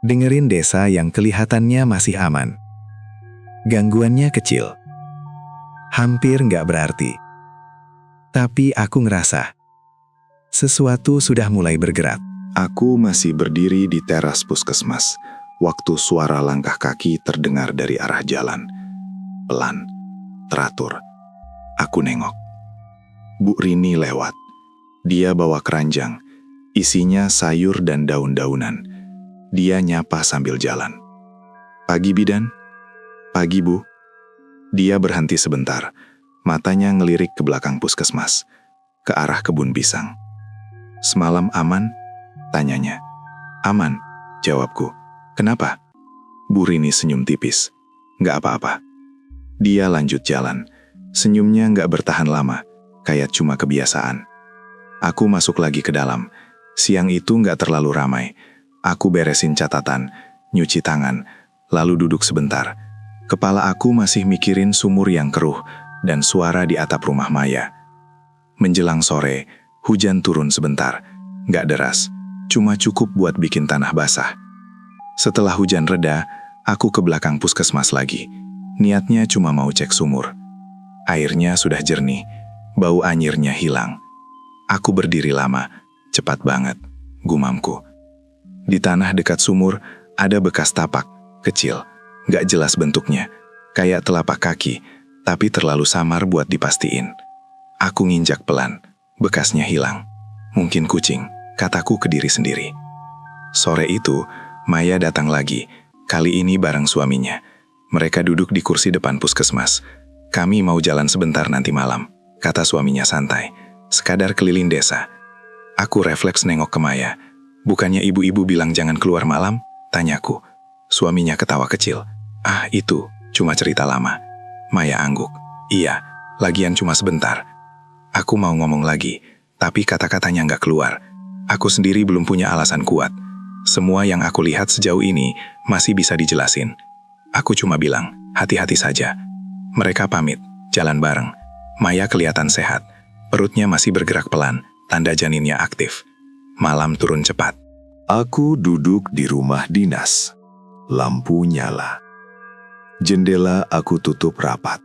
A: dengerin desa yang kelihatannya masih aman. Gangguannya kecil. Hampir nggak berarti. Tapi aku ngerasa sesuatu sudah mulai bergerak.
B: Aku masih berdiri di teras puskesmas, waktu suara langkah kaki terdengar dari arah jalan. Pelan, teratur. Aku nengok. Bu Rini lewat. Dia bawa keranjang, isinya sayur dan daun-daunan. Dia nyapa sambil jalan. Pagi Bidan? Pagi Bu. Dia berhenti sebentar, matanya ngelirik ke belakang puskesmas, ke arah kebun pisang. Semalam aman? Tanyanya. Aman, jawabku. Kenapa? Bu Rini senyum tipis. Nggak apa-apa. Dia lanjut jalan. Senyumnya nggak bertahan lama, kayak cuma kebiasaan. Aku masuk lagi ke dalam. Siang itu nggak terlalu ramai. Aku beresin catatan, nyuci tangan, lalu duduk sebentar. Kepala aku masih mikirin sumur yang keruh dan suara di atap rumah Maya. Menjelang sore, hujan turun sebentar. Nggak deras, cuma cukup buat bikin tanah basah. Setelah hujan reda, aku ke belakang puskesmas lagi. Niatnya cuma mau cek sumur. Airnya sudah jernih, bau anyirnya hilang. Aku berdiri lama, cepat banget, gumamku. Di tanah dekat sumur, ada bekas tapak, kecil, gak jelas bentuknya, kayak telapak kaki, tapi terlalu samar buat dipastiin. Aku nginjak pelan, bekasnya hilang. Mungkin kucing, kataku ke diri sendiri. Sore itu, Maya datang lagi, kali ini bareng suaminya. Mereka duduk di kursi depan puskesmas. Kami mau jalan sebentar nanti malam, kata suaminya santai. Sekadar keliling desa. Aku refleks nengok ke Maya. Bukannya ibu-ibu bilang jangan keluar malam? Tanyaku. Suaminya ketawa kecil. Ah itu, cuma cerita lama. Maya angguk. Iya, lagian cuma sebentar. Aku mau ngomong lagi, tapi kata-katanya nggak keluar. Aku sendiri belum punya alasan kuat. Semua yang aku lihat sejauh ini masih bisa dijelasin. Aku cuma bilang, hati-hati saja. Mereka pamit, jalan bareng. Maya kelihatan sehat. Perutnya masih bergerak pelan, tanda janinnya aktif. Malam turun cepat.
A: Aku duduk di rumah dinas. Lampu nyala. Jendela aku tutup rapat.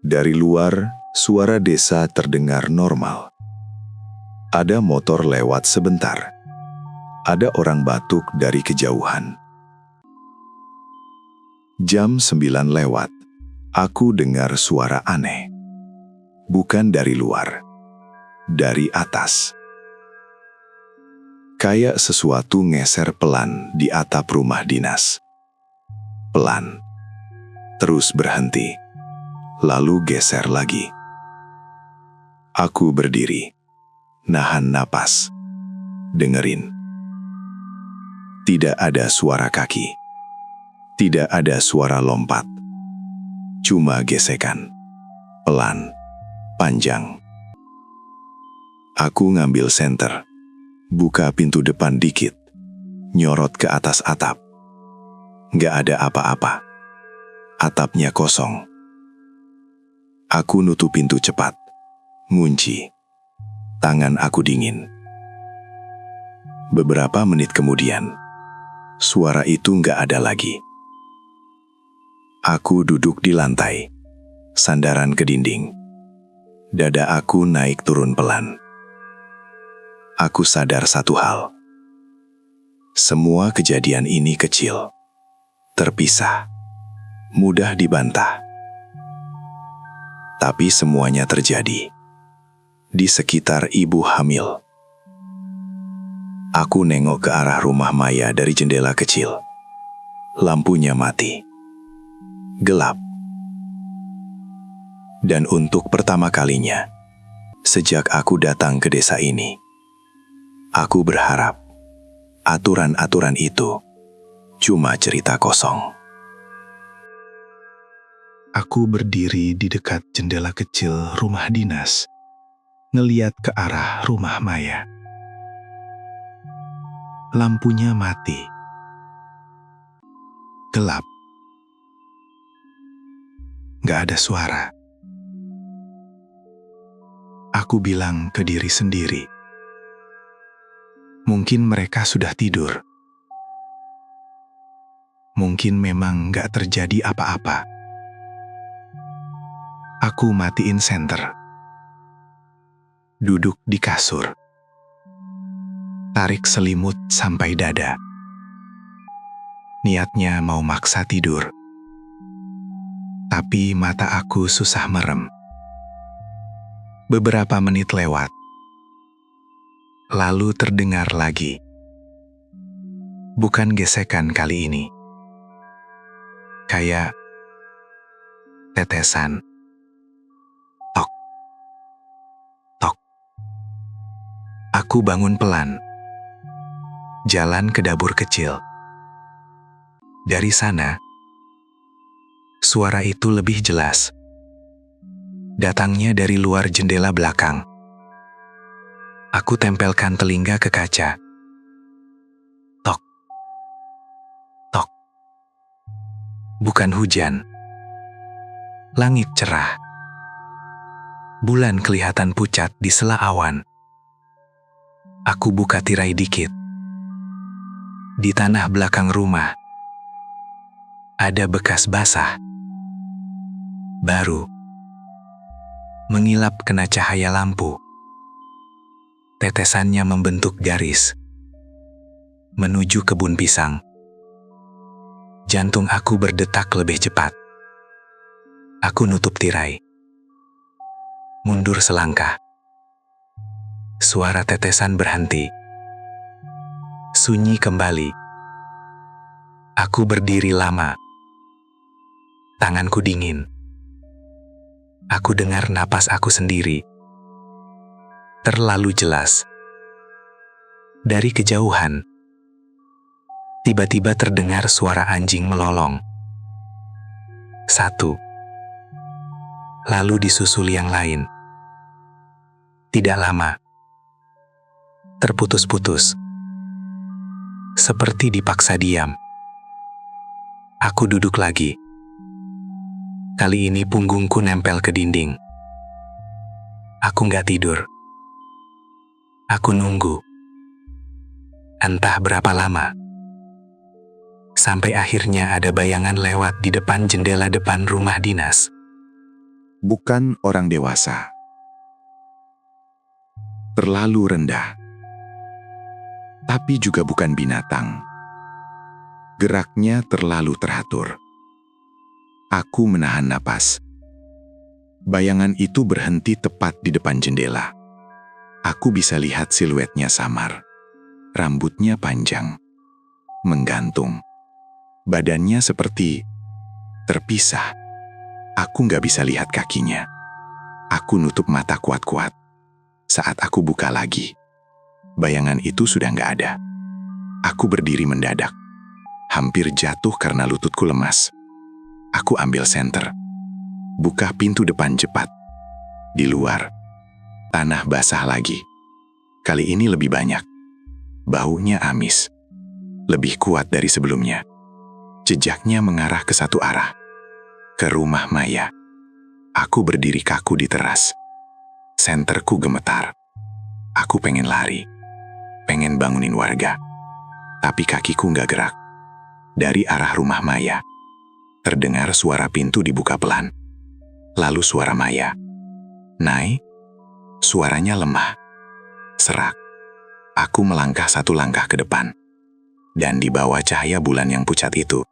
A: Dari luar, suara desa terdengar normal. Ada motor lewat sebentar. Ada orang batuk dari kejauhan. Jam 9 lewat. Aku dengar suara aneh. Bukan dari luar. Dari atas. Kayak sesuatu ngeser pelan di atap rumah dinas. Pelan. Terus berhenti. Lalu geser lagi. Aku berdiri. Nahan napas. Dengerin. Tidak ada suara kaki. Tidak ada suara lompat. Cuma gesekan. Pelan. Panjang. Aku ngambil senter. Buka pintu depan dikit. Nyorot ke atas atap. Nggak ada apa-apa. Atapnya kosong. Aku nutup pintu cepat. Ngunci. Tangan aku dingin. Beberapa menit kemudian, suara itu nggak ada lagi. Aku duduk di lantai, sandaran ke dinding. Dada aku naik turun pelan. Aku sadar satu hal. Semua kejadian ini kecil, terpisah, mudah dibantah. Tapi semuanya terjadi di sekitar ibu hamil. Aku nengok ke arah rumah Maya dari jendela kecil. Lampunya mati. Gelap.
B: Dan untuk pertama kalinya, sejak aku datang ke desa ini, aku berharap aturan-aturan itu cuma cerita kosong.
E: Aku berdiri di dekat jendela kecil rumah dinas, ngeliat ke arah rumah Maya. Lampunya mati. Gelap. Gak ada suara. Aku bilang ke diri sendiri, mungkin mereka sudah tidur. Mungkin memang gak terjadi apa-apa. Aku matiin senter. Duduk di kasur. Tarik selimut sampai dada. Niatnya mau maksa tidur. Tapi mata aku susah merem. Beberapa menit lewat. Lalu terdengar lagi. Bukan gesekan kali ini. Kayak tetesan. Tok. Tok. Aku bangun pelan. Jalan ke dapur kecil. Dari sana, suara itu lebih jelas. Datangnya dari luar jendela belakang. Aku tempelkan telinga ke kaca. Tok. Tok. Bukan hujan. Langit cerah. Bulan kelihatan pucat di sela awan. Aku buka tirai dikit. Di tanah belakang rumah, ada bekas basah. Baru. Mengilap kena cahaya lampu. Tetesannya membentuk garis. Menuju kebun pisang. Jantung aku berdetak lebih cepat. Aku nutup tirai. Mundur selangkah. Suara tetesan berhenti. Sunyi kembali. Aku berdiri lama. Tanganku dingin. Aku dengar napas aku sendiri. Terlalu jelas. Dari kejauhan, tiba-tiba terdengar suara anjing melolong. Satu. Lalu disusul yang lain. Tidak lama. Terputus-putus. Seperti dipaksa diam. Aku duduk lagi. Kali ini punggungku nempel ke dinding. Aku nggak tidur. Aku nunggu. Entah berapa lama. Sampai akhirnya ada bayangan lewat di depan jendela depan rumah dinas.
B: Bukan orang dewasa. Terlalu rendah. Tapi juga bukan binatang. Geraknya terlalu teratur. Aku menahan napas. Bayangan itu berhenti tepat di depan jendela. Aku bisa lihat siluetnya samar. Rambutnya panjang. Menggantung. Badannya seperti terpisah. Aku nggak bisa lihat kakinya. Aku nutup mata kuat-kuat. Saat aku buka lagi, bayangan itu sudah nggak ada. Aku berdiri mendadak. Hampir jatuh karena lututku lemas. Aku ambil senter. Buka pintu depan cepat. Di luar, tanah basah lagi. Kali ini lebih banyak. Baunya amis. Lebih kuat dari sebelumnya. Jejaknya mengarah ke satu arah. Ke rumah Maya. Aku berdiri kaku di teras. Senterku gemetar. Aku pengen lari. Pengen bangunin warga. Tapi kakiku nggak gerak. Dari arah rumah Maya, terdengar suara pintu dibuka pelan. Lalu suara Maya. Nai, suaranya lemah. Serak. Aku melangkah satu langkah ke depan. Dan di bawah cahaya bulan yang pucat itu,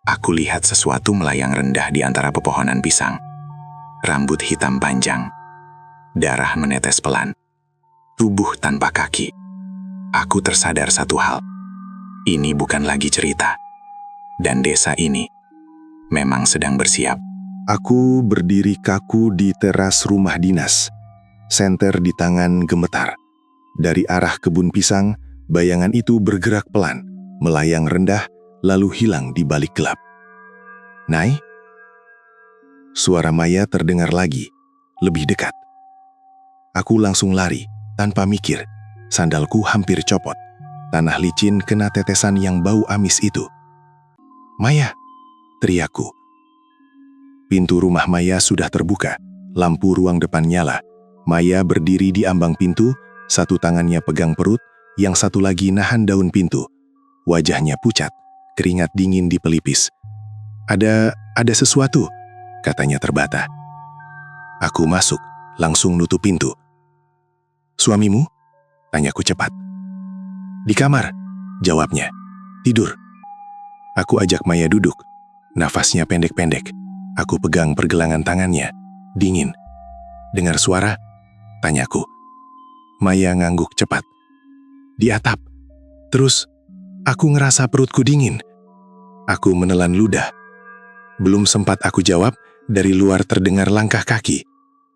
B: aku lihat sesuatu melayang rendah di antara pepohonan pisang. Rambut hitam panjang. Darah menetes pelan. Tubuh tanpa kaki. Aku tersadar satu hal. Ini bukan lagi cerita. Dan desa ini memang sedang bersiap Aku berdiri kaku di teras rumah dinas. Senter di tangan gemetar. Dari arah kebun pisang, bayangan itu bergerak pelan, melayang rendah, lalu hilang di balik gelap. "Nai?" Suara Maya terdengar lagi, lebih dekat. Aku langsung lari, tanpa mikir. Sandalku hampir copot. Tanah licin kena tetesan yang bau amis itu. "Maya!" teriakku. Pintu rumah Maya sudah terbuka, lampu ruang depan nyala. Maya berdiri di ambang pintu, satu tangannya pegang perut, yang satu lagi nahan daun pintu. Wajahnya pucat, keringat dingin di pelipis. Ada sesuatu," katanya terbata. Aku masuk, langsung nutup pintu. "Suamimu?" tanyaku cepat. "Di kamar," jawabnya. "Tidur." Aku ajak Maya duduk. Nafasnya pendek-pendek. Aku pegang pergelangan tangannya. Dingin. "Dengar suara?" tanyaku. Maya ngangguk cepat. "Di atap." Terus, aku ngerasa perutku dingin. Aku menelan ludah. Belum sempat aku jawab, dari luar terdengar langkah kaki.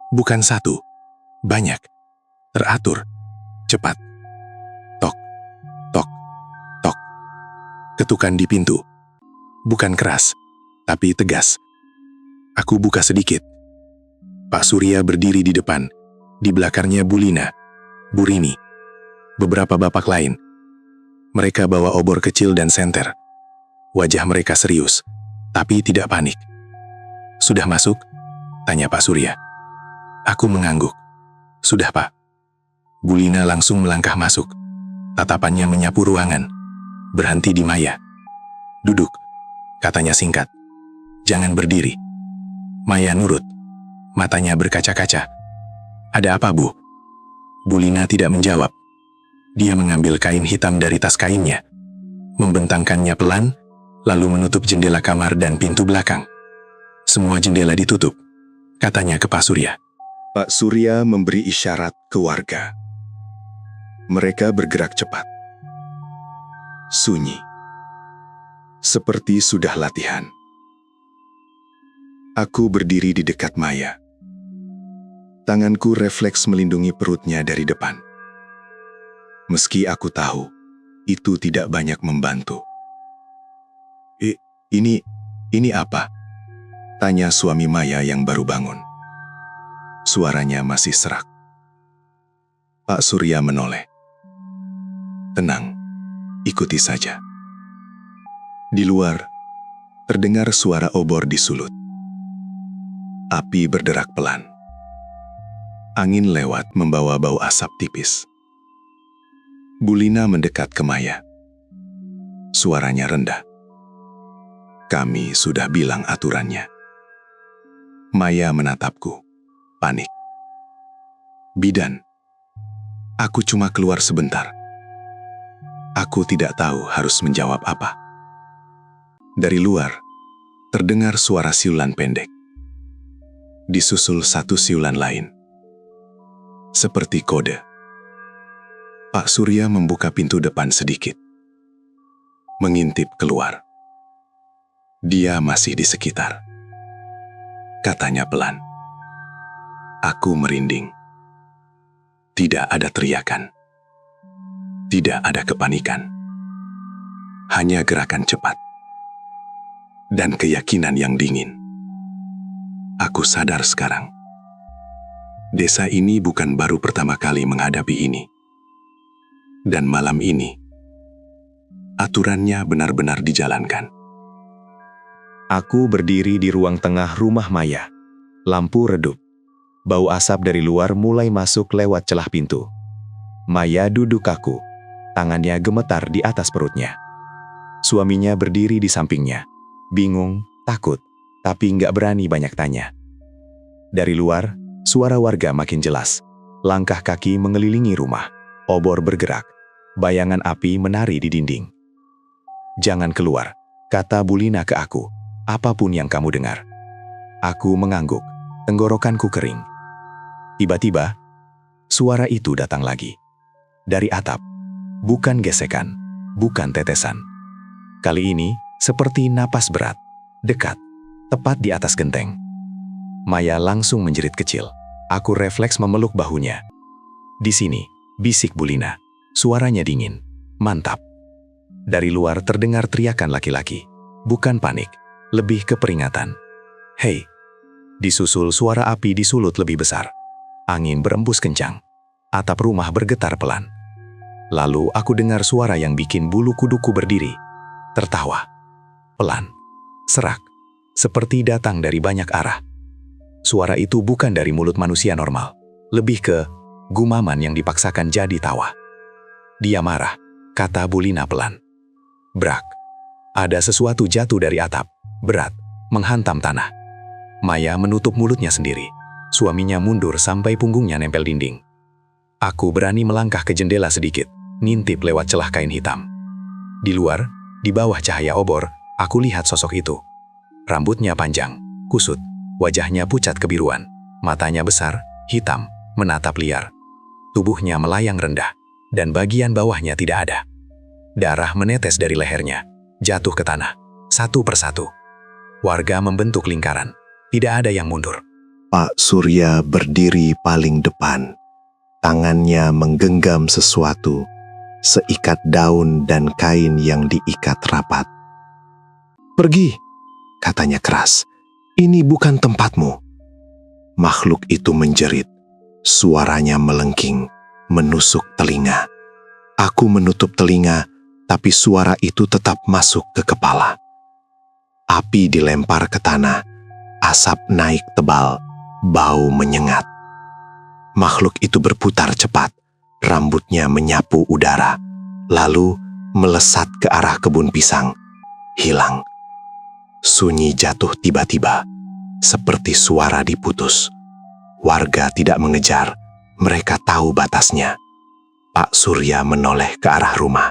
B: Bukan satu, banyak. Teratur, cepat. Tok, tok, tok. Ketukan di pintu. Bukan keras, tapi tegas. Aku buka sedikit. Pak Surya berdiri di depan. Di belakangnya Bulina, Burini, beberapa bapak lain. Mereka bawa obor kecil dan senter. Wajah mereka serius, tapi tidak panik. "Sudah masuk?" tanya Pak Surya. Aku mengangguk. "Sudah, Pak." Bulina langsung melangkah masuk. Tatapannya menyapu ruangan. Berhenti di Maya. "Duduk," katanya singkat. "Jangan berdiri." Maya nurut. Matanya berkaca-kaca. "Ada apa, Bu?" Bulina tidak menjawab. Dia mengambil kain hitam dari tas kainnya, membentangkannya pelan, lalu menutup jendela kamar dan pintu belakang. "Semua jendela ditutup," katanya ke Pak Surya.
A: Pak Surya memberi isyarat ke warga. Mereka bergerak cepat. Sunyi. Seperti sudah latihan. Aku berdiri di dekat Maya. Tanganku refleks melindungi perutnya dari depan. Meski aku tahu, itu tidak banyak membantu. Ini apa?" tanya suami Maya yang baru bangun. Suaranya masih serak. Pak Surya menoleh. "Tenang, ikuti saja." Di luar, terdengar suara obor disulut. Api berderak pelan. Angin lewat membawa bau asap tipis. Bulina mendekat ke Maya. Suaranya rendah. "Kami sudah bilang aturannya." Maya menatapku, panik. "Bidan, aku cuma keluar sebentar." Aku tidak tahu harus menjawab apa. Dari luar, terdengar suara siulan pendek. Disusul satu siulan lain. Seperti kode. Pak Surya membuka pintu depan sedikit. Mengintip keluar. "Dia masih di sekitar," katanya pelan. Aku merinding. Tidak ada teriakan. Tidak ada kepanikan. Hanya gerakan cepat. Dan keyakinan yang dingin. Aku sadar sekarang. Desa ini bukan baru pertama kali menghadapi ini. Dan malam ini, aturannya benar-benar dijalankan. Aku berdiri di ruang tengah rumah Maya. Lampu redup. Bau asap dari luar mulai masuk lewat celah pintu. Maya duduk kaku. Tangannya gemetar di atas perutnya. Suaminya berdiri di sampingnya. Bingung, takut, tapi nggak berani banyak tanya. Dari luar, suara warga makin jelas. Langkah kaki mengelilingi rumah. Obor bergerak. Bayangan api menari di dinding. "Jangan keluar," kata Bulina ke aku. "Apapun yang kamu dengar." Aku mengangguk. Tenggorokanku kering. Tiba-tiba, suara itu datang lagi. Dari atap. Bukan gesekan, bukan tetesan. Kali ini, seperti napas berat. Dekat. Tepat di atas genteng.
C: Maya langsung menjerit kecil. Aku refleks memeluk bahunya. Di sini, bisik Bulina. Suaranya dingin. Mantap. Dari luar terdengar teriakan laki-laki. Bukan panik, lebih ke peringatan. Hei. Disusul suara api di sulut lebih besar. Angin berembus kencang. Atap rumah bergetar pelan. Lalu aku dengar suara yang bikin bulu kuduku berdiri. Tertawa. Pelan. Serak. Seperti datang dari banyak arah. Suara itu bukan dari mulut manusia normal. Lebih ke gumaman yang dipaksakan jadi tawa. Dia marah, kata Bulina pelan. Brak. Ada sesuatu jatuh dari atap. Berat. Menghantam tanah. Maya menutup mulutnya sendiri. Suaminya mundur sampai punggungnya nempel dinding. Aku berani melangkah ke jendela sedikit, ngintip lewat celah kain hitam. Di luar, di bawah cahaya obor, aku lihat sosok itu. Rambutnya panjang, kusut, wajahnya pucat kebiruan, matanya besar, hitam, menatap liar. Tubuhnya melayang rendah, dan bagian bawahnya tidak ada. Darah menetes dari lehernya, jatuh ke tanah, satu persatu. Warga membentuk lingkaran, tidak ada yang mundur.
A: Pak Surya berdiri paling depan. Tangannya menggenggam sesuatu, seikat daun dan kain yang diikat rapat. "Pergi," katanya keras. "Ini bukan tempatmu." Makhluk itu menjerit. Suaranya melengking, menusuk telinga. Aku menutup telinga, tapi suara itu tetap masuk ke kepala. Api dilempar ke tanah, asap naik tebal, bau menyengat. Makhluk itu berputar cepat, rambutnya menyapu udara, lalu melesat ke arah kebun pisang, hilang. Sunyi jatuh tiba-tiba, seperti suara diputus. Warga tidak mengejar, mereka tahu batasnya. Pak Surya menoleh ke arah rumah.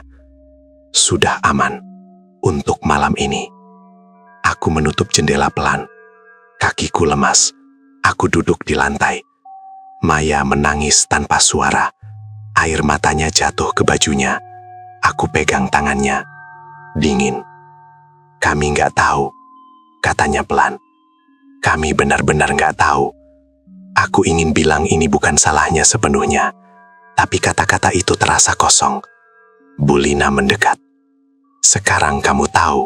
A: Sudah aman untuk malam ini. Aku menutup jendela pelan. Kakiku lemas. Aku duduk di lantai. Maya menangis tanpa suara. Air matanya jatuh ke bajunya. Aku pegang tangannya. Dingin. "Kami nggak tahu," katanya pelan. "Kami benar-benar nggak tahu." Aku ingin bilang ini bukan salahnya sepenuhnya, tapi kata-kata itu terasa kosong. Bulina mendekat. "Sekarang kamu tahu,"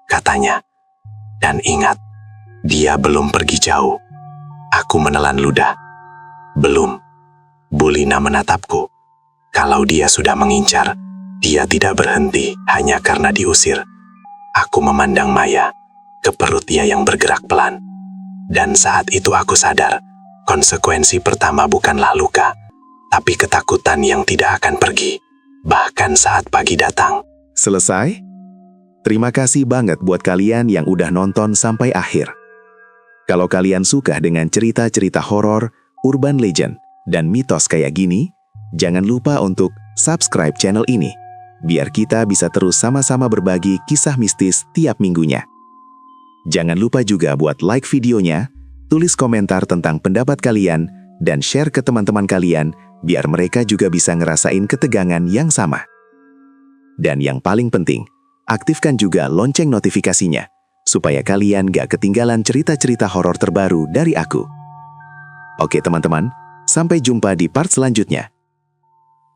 A: katanya. "Dan ingat, dia belum pergi jauh." Aku menelan ludah. "Belum." Bulina menatapku. Kalau dia sudah mengincar, dia tidak berhenti hanya karena diusir. Aku memandang Maya, ke perut dia yang bergerak pelan. Dan saat itu aku sadar, konsekuensi pertama bukanlah luka, tapi ketakutan yang tidak akan pergi, bahkan saat pagi datang. Selesai? Terima kasih banget buat kalian yang udah nonton sampai akhir. Kalau kalian suka dengan cerita-cerita horor, urban legend, dan mitos kayak gini, jangan lupa untuk subscribe channel ini, biar kita bisa terus sama-sama berbagi kisah mistis tiap minggunya. Jangan lupa juga buat like videonya, tulis komentar tentang pendapat kalian, dan share ke teman-teman kalian, biar mereka juga bisa ngerasain ketegangan yang sama. Dan yang paling penting, aktifkan juga lonceng notifikasinya, supaya kalian gak ketinggalan cerita-cerita horor terbaru dari aku. Oke teman-teman, sampai jumpa di part selanjutnya.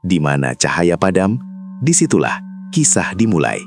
A: Di mana cahaya padam, disitulah kisah dimulai.